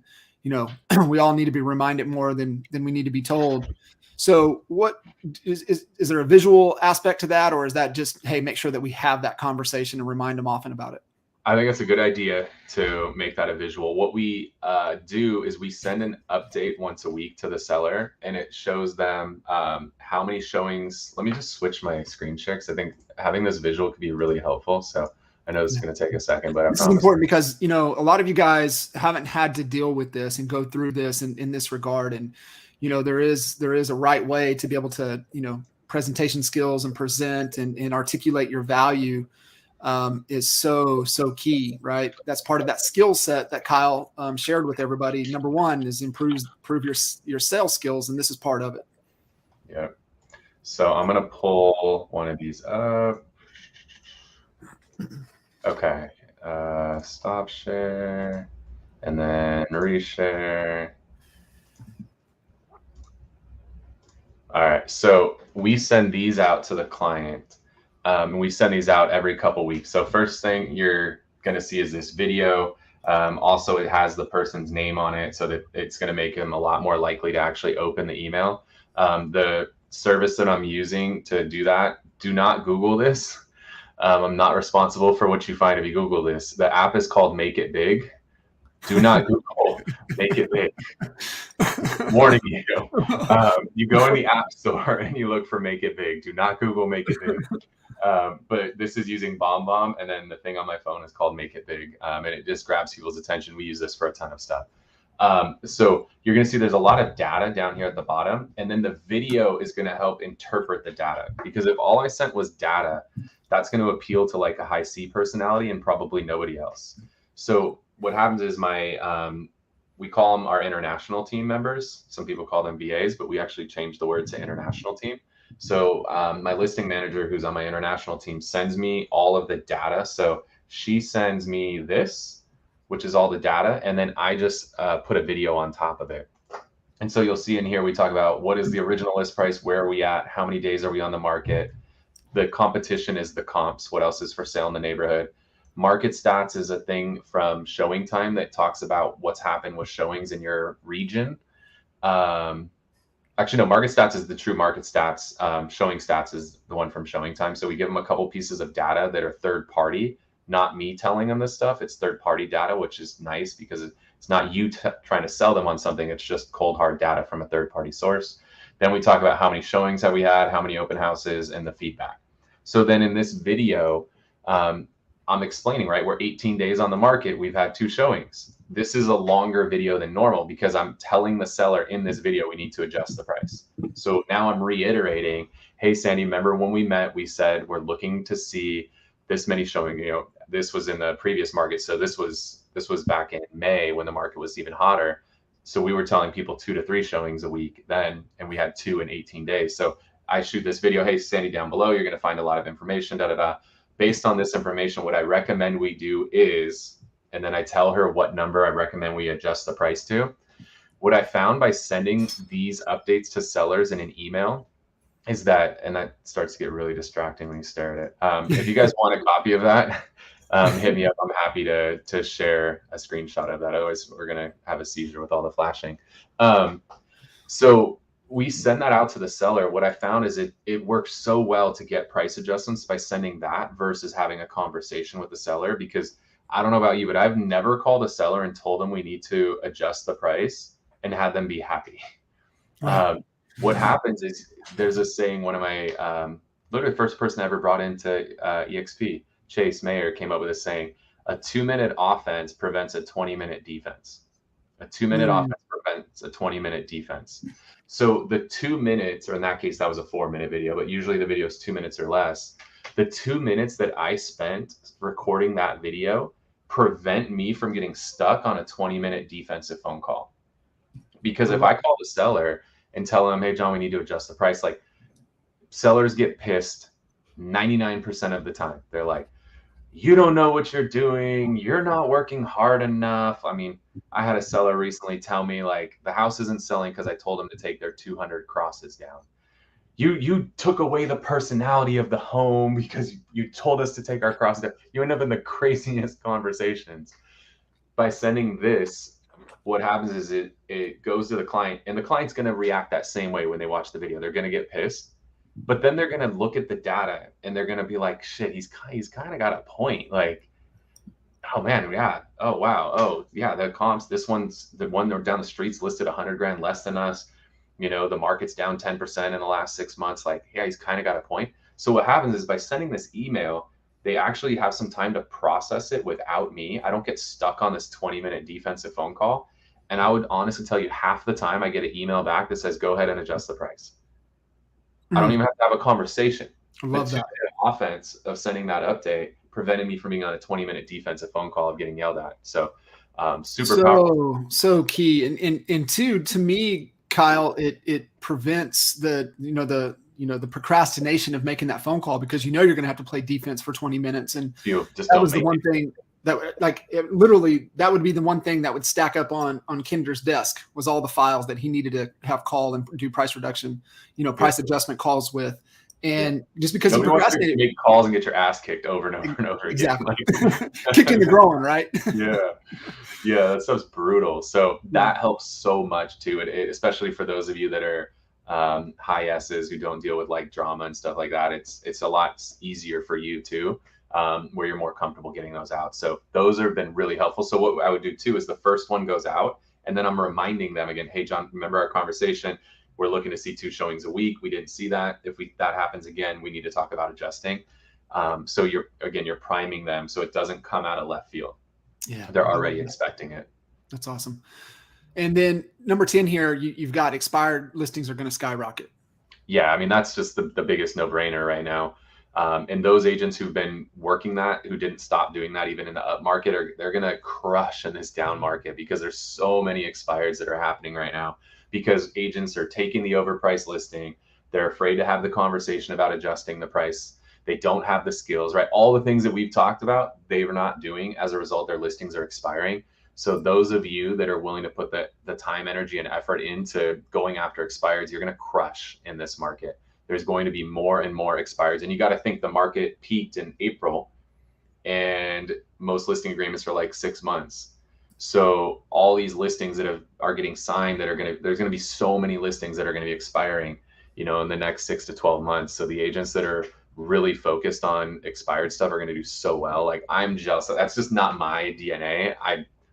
we all need to be reminded more than we need to be told. So what is there a visual aspect to that? Or is that just, hey, make sure that we have that conversation and remind them often about it? I think that's a good idea to make that a visual. What we do is we send an update once a week to the seller, and it shows them how many showings. Let me just switch my screen share, because I think having this visual could be really helpful. So I know this is going to take a second, but this is important because, a lot of you guys haven't had to deal with this and go through this in this regard. And, there is a right way to be able to, presentation skills and present and articulate your value is so key, right? That's part of that skill set that Kyle shared with everybody. Number one is improve your sales skills, and this is part of it. Yeah. So I'm gonna pull one of these up. Okay. Stop share, and then reshare. All right. So we send these out to the client. We send these out every couple weeks. So first thing you're going to see is this video. Also, it has the person's name on it, so that it's going to make them a lot more likely to actually open the email. The service that I'm using to do that, do not Google this. I'm not responsible for what you find if you Google this. The app is called Make It Big. Do not Google Make It Big. Warning you. You go in the App Store and you look for Make It Big. Do not Google Make It Big. But this is using BombBomb, and then the thing on my phone is called Make It Big, and it just grabs people's attention. We use this for a ton of stuff. So you're going to see there's a lot of data down here at the bottom, and then the video is going to help interpret the data, because if all I sent was data, that's going to appeal to like a high C personality and probably nobody else. So what happens is we call them our international team members. Some people call them VAs, but we actually changed the word to international team. So my listing manager, who's on my international team, sends me all of the data. So she sends me this, which is all the data, and then I just put a video on top of it. And so you'll see in here, we talk about what is the original list price, where are we at, how many days are we on the market. The competition is the comps, what else is for sale in the neighborhood. Market stats is a thing from Showing Time that talks about what's happened with showings in your region. Actually, no, market stats is the true market stats. Showing stats is the one from Showing Time. So we give them a couple pieces of data that are third party, not me telling them this stuff. It's third party data, which is nice because It's not you trying to sell them on something. It's just cold hard data from a third party source. Then we talk about how many showings have we had, how many open houses, and the feedback. So then in this video, I'm explaining, right, we're 18 days on the market. We've had 2 showings. This is a longer video than normal because I'm telling the seller in this video we need to adjust the price. So now I'm reiterating, hey, Sandy, remember when we met, we said we're looking to see this many showing. You know, this was in the previous market. So this was back in May when the market was even hotter. So we were telling people 2 to 3 showings a week then, and we had 2 in 18 days. So I shoot this video, hey, Sandy, down below, you're going to find a lot of information, da, da, da. Based on this information, what I recommend we do is, and then I tell her what number I recommend we adjust the price to. What I found by sending these updates to sellers in an email is that, and that starts to get really distracting when you stare at it. If you guys want a copy of that, hit me up. I'm happy to share a screenshot of that. Otherwise, we're going to have a seizure with all the flashing. So we send that out to the seller. What I found is it works so well to get price adjustments by sending that versus having a conversation with the seller. Because I don't know about you, but I've never called a seller and told them we need to adjust the price and had them be happy. Right. What happens is there's a saying, one of my, literally the first person I ever brought into EXP, Chase Mayer, came up with a saying, a 2-minute offense prevents a 20-minute defense. A 2-minute offense prevents a 20-minute defense. So the 2 minutes, or in that case, that was a 4-minute video, but usually the video is 2 minutes or less. The 2 minutes that I spent recording that video prevent me from getting stuck on a 20-minute defensive phone call. Because if I call the seller and tell them, hey, John, we need to adjust the price, like, sellers get pissed 99% of the time. They're like, you don't know what you're doing. You're not working hard enough. I mean, I had a seller recently tell me, like, the house isn't selling because I told them to take their 200 crosses down. You took away the personality of the home because you told us to take our crosses down. You end up in the craziest conversations. By sending this, what happens is it goes to the client, and the client's going to react that same way when they watch the video. They're going to get pissed. But then they're going to look at the data and they're going to be like, shit, he's kind of got a point. Like, oh man, yeah. Oh, wow. Oh yeah. The comps, this one's the one down the street's listed 100 grand less than us. You know, the market's down 10% in the last 6 months. Like, yeah, he's kind of got a point. So what happens is by sending this email, they actually have some time to process it without me. I don't get stuck on this 20-minute defensive phone call. And I would honestly tell you, half the time I get an email back that says, go ahead and adjust the price. I don't even have to have a conversation. I love that. Offense of sending that update prevented me from being on a 20-minute defensive phone call of getting yelled at. So super powerful. So key. And two, to me, Kyle, it prevents the procrastination of making that phone call, because you're going to have to play defense for 20 minutes. And that was the one thing that, like, literally, that would be the one thing that would stack up on Kinder's desk, was all the files that he needed to have call and do price reduction, price adjustment calls with. And just because you procrastinated, make calls and get your ass kicked over and over and over again. Exactly. Kicking the growing, right? Yeah, that stuff's brutal. So that helps so much too. Especially for those of you that are high S's who don't deal with like drama and stuff like that. It's a lot easier for you too. Where you're more comfortable getting those out. So those have been really helpful. So what I would do too is the first one goes out, and then I'm reminding them again, hey, John, remember our conversation? We're looking to see 2 showings a week. We didn't see that. If that happens again, we need to talk about adjusting. So you're priming them so it doesn't come out of left field. Yeah, they're already expecting it. That's awesome. And then number 10 here, you've got expired listings are going to skyrocket. Yeah, I mean, that's just the biggest no-brainer right now. And those agents who've been working that, who didn't stop doing that even in the up market, they're going to crush in this down market, because there's so many expireds that are happening right now, because agents are taking the overpriced listing. They're afraid to have the conversation about adjusting the price. They don't have the skills, right? All the things that we've talked about, they are not doing. As a result, their listings are expiring. So those of you that are willing to put the time, energy, and effort into going after expireds, you're going to crush in this market. There's going to be more and more expireds. And you got to think the market peaked in April, and most listing agreements are like 6 months. So all these listings that are getting signed, there's going to be so many listings that are going to be expiring, in the next 6 to 12 months. So the agents that are really focused on expired stuff are going to do so well. Like, I'm jealous. That's just not my DNA.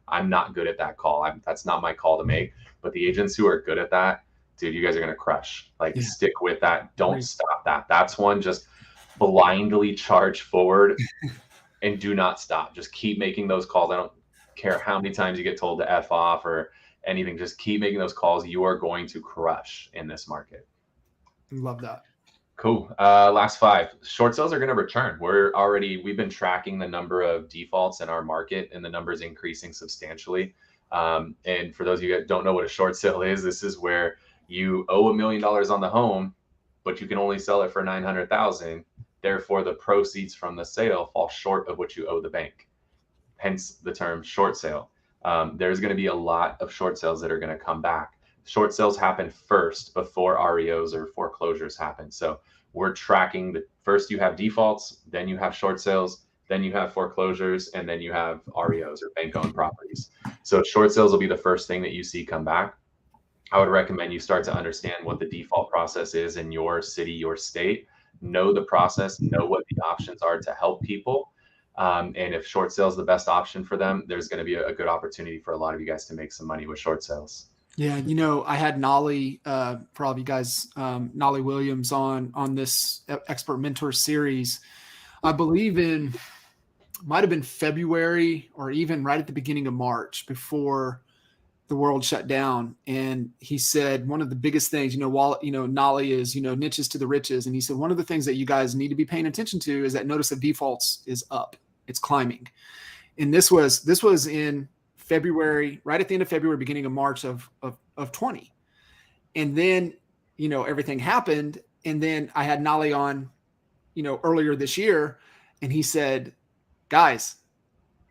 I'm not good at that call. That's not my call to make. But the agents who are good at that, dude, you guys are going to crush. Like, Yeah. stick with that. Don't Agreed. stop that. That's one. Just blindly charge forward and do not stop. Just keep making those calls. I don't care how many times you get told to F off or anything. Just keep making those calls. You are going to crush in this market. Love that. Cool. Last five. Short sales are going to return. We've been tracking the number of defaults in our market, and the number is increasing substantially. And for those of you that don't know what a short sale is, this is where you owe $1 million on the home, but you can only sell it for 900,000. Therefore, the proceeds from the sale fall short of what you owe the bank. Hence the term short sale. There's going to be a lot of short sales that are going to come back. Short sales happen first before REOs or foreclosures happen. So we're tracking the first you have defaults, then you have short sales, then you have foreclosures, and then you have REOs or bank-owned properties. So short sales will be the first thing that you see come back. I would recommend you start to understand what the default process is in your city, your state. Know the process, know what the options are to help people. And if short sales is the best option for them, there's going to be a good opportunity for a lot of you guys to make some money with short sales. Yeah, I had Nolly, for all of you guys, Nolly Williams on this Expert Mentor series. I believe might have been February or even right at the beginning of March before the world shut down. And he said one of the biggest things, while Nolly is niches to the riches, and he said one of the things that you guys need to be paying attention to is that notice of defaults is up, it's climbing. And this was in February, right at the end of February, beginning of March of 20. And then, everything happened. And then I had Nolly on, earlier this year, and he said, guys,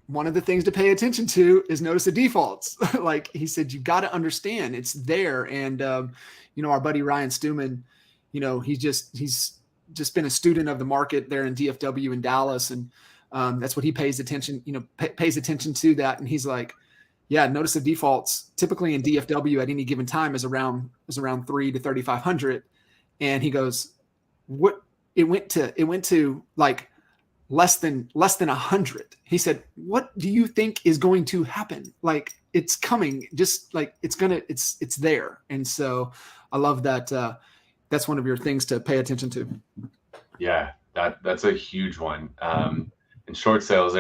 one of the things to pay attention to is notice of defaults. Like he said, you got to understand it's there. And, our buddy Ryan Stuman, he's just been a student of the market there in DFW in Dallas. And that's what he pays attention to that. And he's like, yeah, notice of defaults typically in DFW at any given time is around 3 to 3,500. And he goes, what it went to like less than 100. He said, what do you think is going to happen? Like it's coming, just like it's there. And so I love that. That's one of your things to pay attention to. Yeah, that's a huge one. In short sales,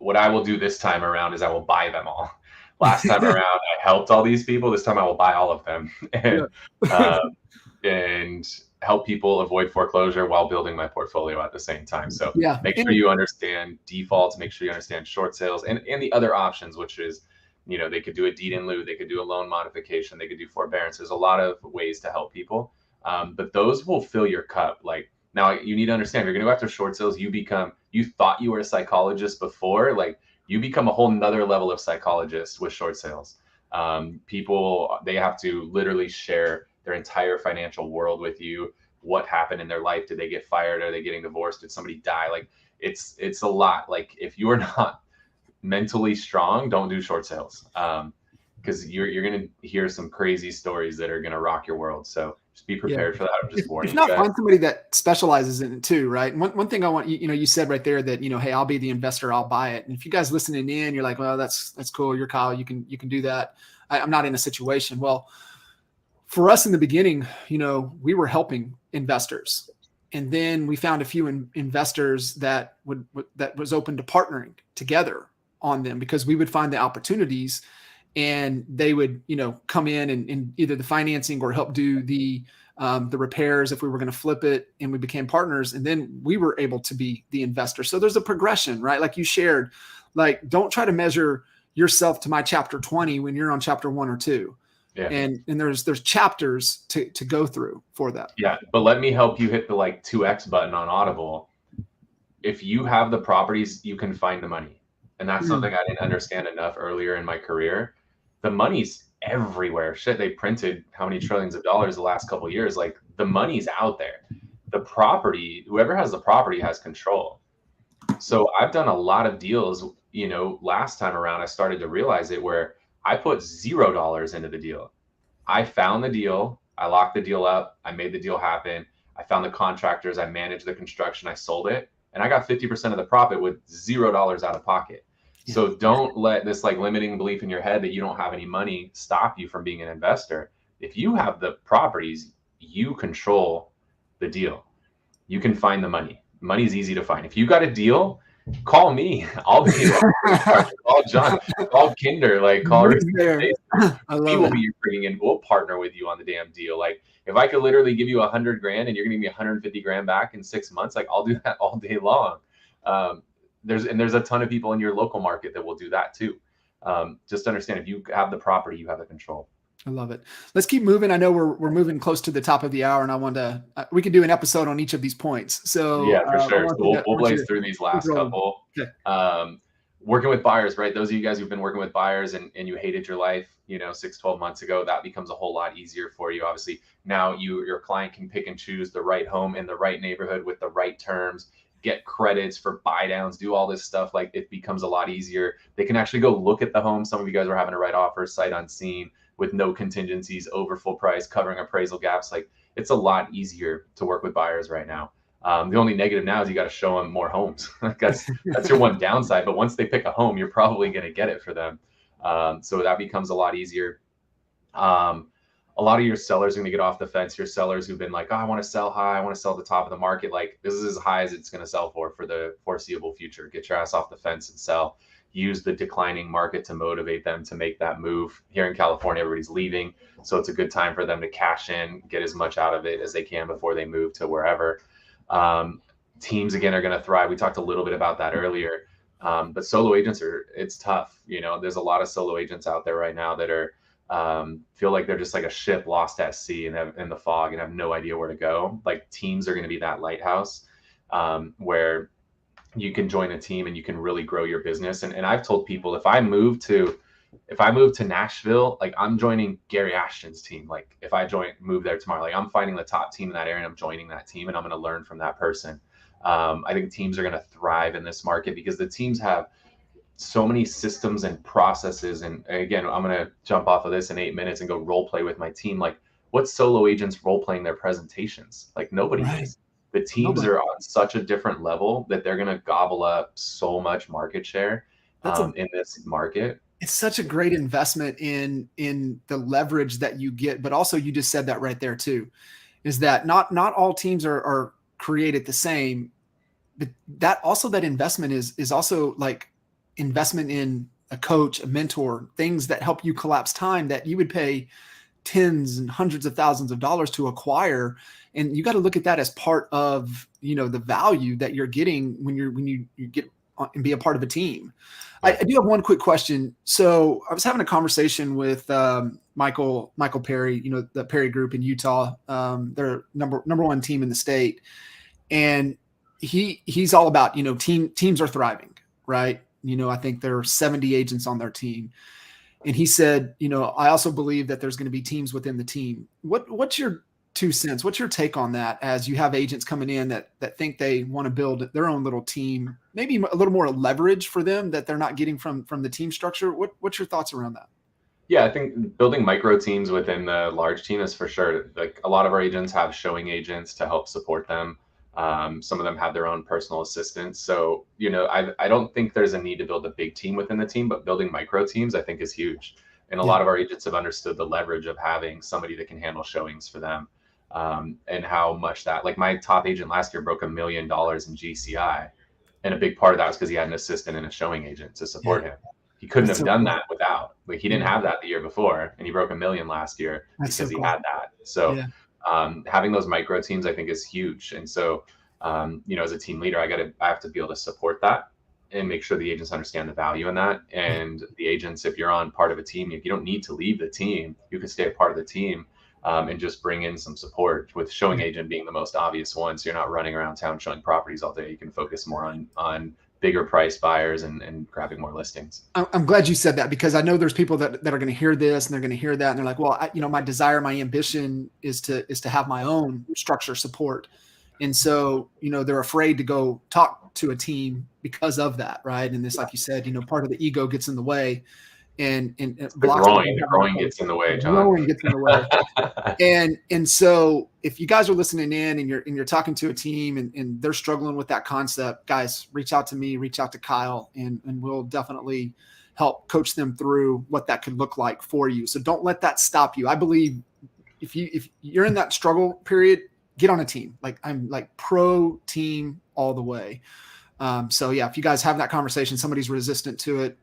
what I will do this time around is I will buy them all. Last time around, I helped all these people. This time I will buy all of them and help people avoid foreclosure while building my portfolio at the same time. So make sure you understand defaults, make sure you understand short sales and the other options, which is, they could do a deed in lieu, they could do a loan modification, they could do forbearance. There's a lot of ways to help people. But those will fill your cup. Like now you need to understand, if you're going to go after short sales, you thought you were a psychologist before, like you become a whole nother level of psychologist with short sales. People, they have to literally share their entire financial world with you. What happened in their life? Did they get fired? Are they getting divorced? Did somebody die? Like it's a lot. Like if you're not mentally strong, don't do short sales. Because you're going to hear some crazy stories that are going to rock your world. So just be prepared for that. I'm just warning you guys. Find somebody that specializes in it too, right? And one thing I want, you said right there that, hey, I'll be the investor, I'll buy it. And if you guys listening in, you're like, well, that's cool. You're Kyle. You can do that. I'm not in a situation. Well, for us in the beginning, we were helping investors. And then we found a few investors that was open to partnering together on them because we would find the opportunities and they would, come in and either the financing or help do the repairs if we were going to flip it, and we became partners. And then we were able to be the investor. So there's a progression, right? Like you shared, like, don't try to measure yourself to my chapter 20 when you're on chapter 1 or 2. Yeah. And there's chapters to go through for that. Yeah. But let me help you hit the 2X button on Audible. If you have the properties, you can find the money. And that's something I didn't understand enough earlier in my career. The money's everywhere. Shit, they printed how many trillions of dollars the last couple of years. Like the money's out there. The property, whoever has the property has control. So I've done a lot of deals, last time around, I started to realize it where I put $0 into the deal. I found the deal. I locked the deal up. I made the deal happen. I found the contractors. I managed the construction. I sold it. And I got 50% of the profit with $0 out of pocket. So don't let this like limiting belief in your head that you don't have any money stop you from being an investor. If you have the properties, you control the deal. You can find the money. Money's easy to find. If you got a deal, call me. I'll be call John, call Kinder, like call there. I love we will it. be bringing in. We'll partner with you on the damn deal. Like if I could literally give you 100 grand and you're gonna give me 150 grand back in 6 months, like I'll do that all day long. There's a ton of people in your local market that will do that too. Just understand, if you have the property, you have the control. I love it. Let's keep moving. I know we're moving close to the top of the hour, and I want to we can do an episode on each of these points. So yeah, for sure. So we'll blaze through these last couple. Okay. Working with buyers, right? Those of you guys who've been working with buyers and you hated your life, 6-12 months ago, that becomes a whole lot easier for you. Obviously, now your client can pick and choose the right home in the right neighborhood with the right terms, get credits for buy downs, do all this stuff. Like it becomes a lot easier. They can actually go look at the home. Some of you guys are having to write offers sight unseen with no contingencies, over full price, covering appraisal gaps. Like it's a lot easier to work with buyers right now. The only negative now is you got to show them more homes. that's your one downside. But once they pick a home, you're probably going to get it for them. So that becomes a lot easier. A lot of your sellers are going to get off the fence. Your sellers who've been like, oh, I want to sell high, I want to sell at the top of the market. Like this is as high as it's going to sell for the foreseeable future. Get your ass off the fence and sell. Use the declining market to motivate them to make that move. Here in California, everybody's leaving. So it's a good time for them to cash in, get as much out of it as they can before they move to wherever. Teams, again, are going to thrive. We talked a little bit about that earlier. But solo agents it's tough. There's a lot of solo agents out there right now that are feel like they're just like a ship lost at sea and in the fog and have no idea where to go. Like teams are going to be that lighthouse where you can join a team and you can really grow your business. And I've told people, if I move to Nashville, like I'm joining Gary Ashton's team. Like if I move there tomorrow, like I'm finding the top team in that area and I'm joining that team and I'm going to learn from that person. I think teams are going to thrive in this market because the teams have so many systems and processes. And again, I'm going to jump off of this in 8 minutes and go role play with my team. Like what's solo agents role playing their presentations? Like nobody is. The teams are on such a different level that they're going to gobble up so much market share in this market. It's such a great investment in the leverage that you get, but also you just said that right there too, is that not all teams are created the same, but that investment is also like investment in a coach, a mentor, things that help you collapse time that you would pay tens and hundreds of thousands of dollars to acquire. And you got to look at that as part of, the value that you're getting when you get and be a part of a team. I do have one quick question. So I was having a conversation with Michael Perry, the Perry Group in Utah. They're number one team in the state. And he's all about, teams are thriving, right? I think there are 70 agents on their team. And he said, I also believe that there's going to be teams within the team. What's your 2 cents? What's your take on that as you have agents coming in that think they want to build their own little team, maybe a little more leverage for them that they're not getting from the team structure? What's your thoughts around that? Yeah, I think building micro teams within the large team is for sure. Like a lot of our agents have showing agents to help support them. Some of them have their own personal assistants. So, I don't think there's a need to build a big team within the team, but building micro teams, I think, is huge. And a lot of our agents have understood the leverage of having somebody that can handle showings for them, and how much that, like my top agent last year broke $1 million in GCI. And a big part of that was because he had an assistant and a showing agent to support him. He couldn't have done that without, like he didn't have that the year before, and he broke $1 million last year because he had that. So having those micro teams, I think, is huge. And so, as a team leader, I have to be able to support that and make sure the agents understand the value in that. And the agents, if you're on part of a team, if you don't need to leave the team, you can stay a part of the team, and just bring in some support, with showing agent being the most obvious one. So you're not running around town showing properties all day. You can focus more on bigger price buyers and grabbing more listings. I'm glad you said that, because I know there's people that are going to hear this and they're going to hear that and they're like, well, my desire, my ambition is to have my own structure support. And so, they're afraid to go talk to a team because of that. Right. And this, like you said, part of the ego gets in the way. and The blocks people growing, from the having growing gets in the way, the John. growing gets in the way. And so if you guys are listening in and you're talking to a team and they're struggling with that concept, guys, reach out to me, reach out to Kyle, and we'll definitely help coach them through what that could look like for you. So don't let that stop you. I believe if you're in that struggle period, get on a team. Like I'm like pro team all the way. So yeah, if you guys have that conversation, somebody's resistant to it,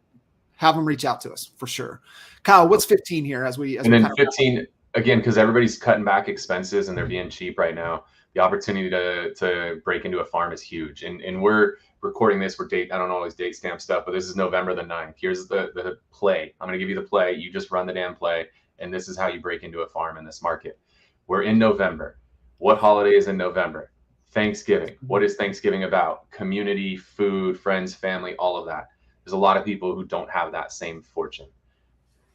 have them reach out to us for sure. Kyle, what's 15 here as we And then kind of 15, again, because everybody's cutting back expenses and they're being cheap right now. The opportunity to break into a farm is huge. And we're recording this. I don't always date stamp stuff, but this is November the 9th. Here's the play. I'm going to give you the play. You just run the damn play. And this is how you break into a farm in this market. We're in November. What holiday is in November? Thanksgiving. What is Thanksgiving about? Community, food, friends, family, all of that. There's a lot of people who don't have that same fortune.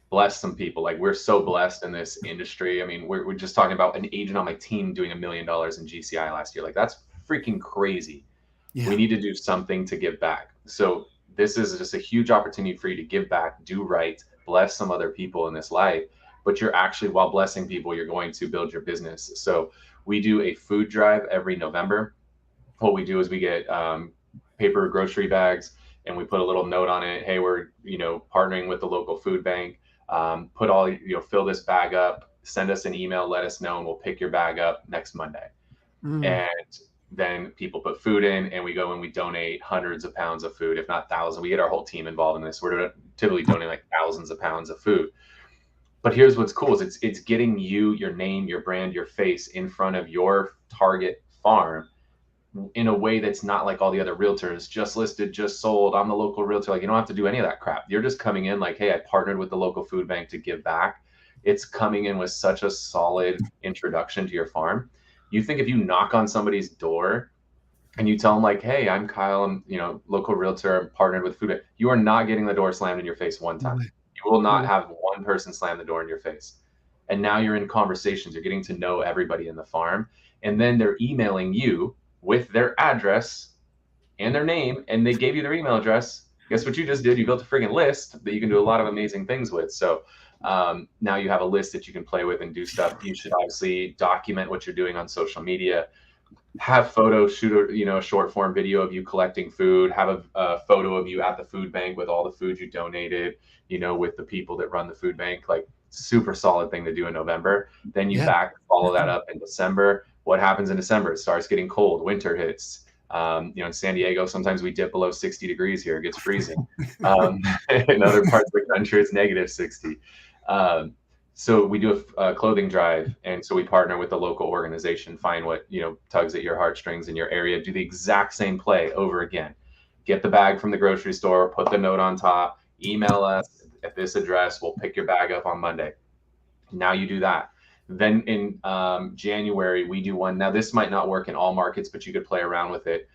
Bless some people. Like we're so blessed in this industry. I mean, we're just talking about an agent on my team doing $1 million in GCI last year. Like that's freaking crazy. yeah. We need to do something to give back. So this is just a huge opportunity for you to give back, do right, bless some other people in this life. But you're actually, while blessing people, you're going to build your business. So we do a food drive every November. What we do is we get paper grocery bags and we put a little note on it. Hey, we're partnering with the local food bank. Put fill this bag up, send us an email, let us know, and we'll pick your bag up next Monday. And then people put food in and we go and we donate hundreds of pounds of food, if not thousands. We get our whole team involved in this. We're typically donating like thousands of pounds of food. But here's what's cool is it's getting you, your name, your brand, your face in front of your target farm in a way that's not like all the other realtors, just listed, just sold, I'm the local realtor. Like you don't have to do any of that crap. You're just coming in like, hey, I partnered with the local food bank to give back. It's coming in with such a solid introduction to your farm. You think if you knock on somebody's door and you tell them like, hey, I'm Kyle, I'm local realtor, I'm partnered with food bank, you are not getting the door slammed in your face one time. You will not have one person slam the door in your face. And now you're in conversations, you're getting to know everybody in the farm, and then they're emailing you with their address and their name, and they gave you their email address. Guess what you just did? You built a friggin' list that you can do a lot of amazing things with. So now you have a list that you can play with and do stuff. You should obviously document what you're doing on social media. Have photos, shoot a short form video of you collecting food. Have a photo of you at the food bank with all the food you donated. With the people that run the food bank. Like super solid thing to do in November. Then you follow that up in December. What happens in December? It starts getting cold. Winter hits. In San Diego, sometimes we dip below 60 degrees here. It gets freezing. In other parts of the country, it's negative 60. So we do a clothing drive. And so we partner with the local organization, find what, tugs at your heartstrings in your area, do the exact same play over again. Get the bag from the grocery store, put the note on top, email us at this address. We'll pick your bag up on Monday. Now you do that. Then in January, we do one. Now, this might not work in all markets, but you could play around with it.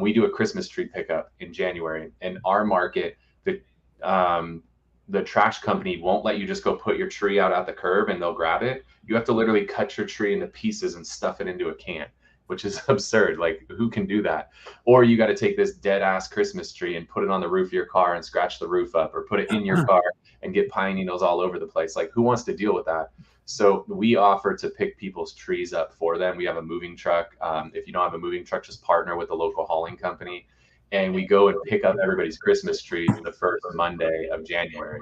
We do a Christmas tree pickup in January. In our market, the trash company won't let you just go put your tree out at the curb and they'll grab it. You have to literally cut your tree into pieces and stuff it into a can, which is absurd. Like, who can do that? Or you got to take this dead ass Christmas tree and put it on the roof of your car and scratch the roof up, or put it in your car and get pine needles all over the place. Like, who wants to deal with that? So we offer to pick people's trees up for them. We have a moving truck. If you don't have a moving truck, just partner with a local hauling company. And we go and pick up everybody's Christmas tree the first Monday of January.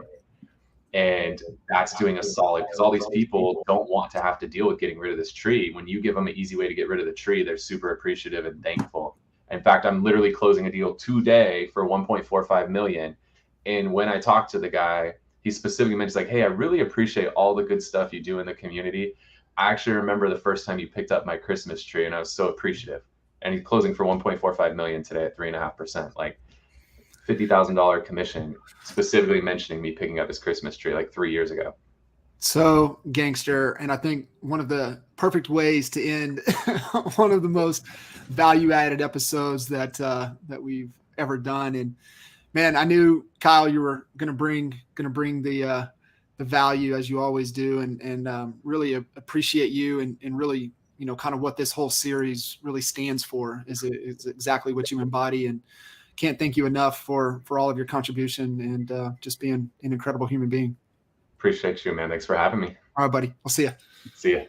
And that's doing a solid, because all these people don't want to have to deal with getting rid of this tree. When you give them an easy way to get rid of the tree, they're super appreciative and thankful. In fact, I'm literally closing a deal today for 1.45 million. And when I talked to the guy, he specifically mentioned like, hey, I really appreciate all the good stuff you do in the community. I actually remember the first time you picked up my Christmas tree and I was so appreciative. And he's closing for 1.45 million today at 3.5%. Like, $50,000 commission, specifically mentioning me picking up his Christmas tree like 3 years ago. So gangster. And I think one of the perfect ways to end one of the most value added episodes that we've ever done. And man, I knew, Kyle, you were going to bring the value, as you always do. And really appreciate you and really, kind of what this whole series really stands for is exactly what you embody. And can't thank you enough for all of your contribution and just being an incredible human being. Appreciate you, man. Thanks for having me. All right, buddy. I'll see you. See ya.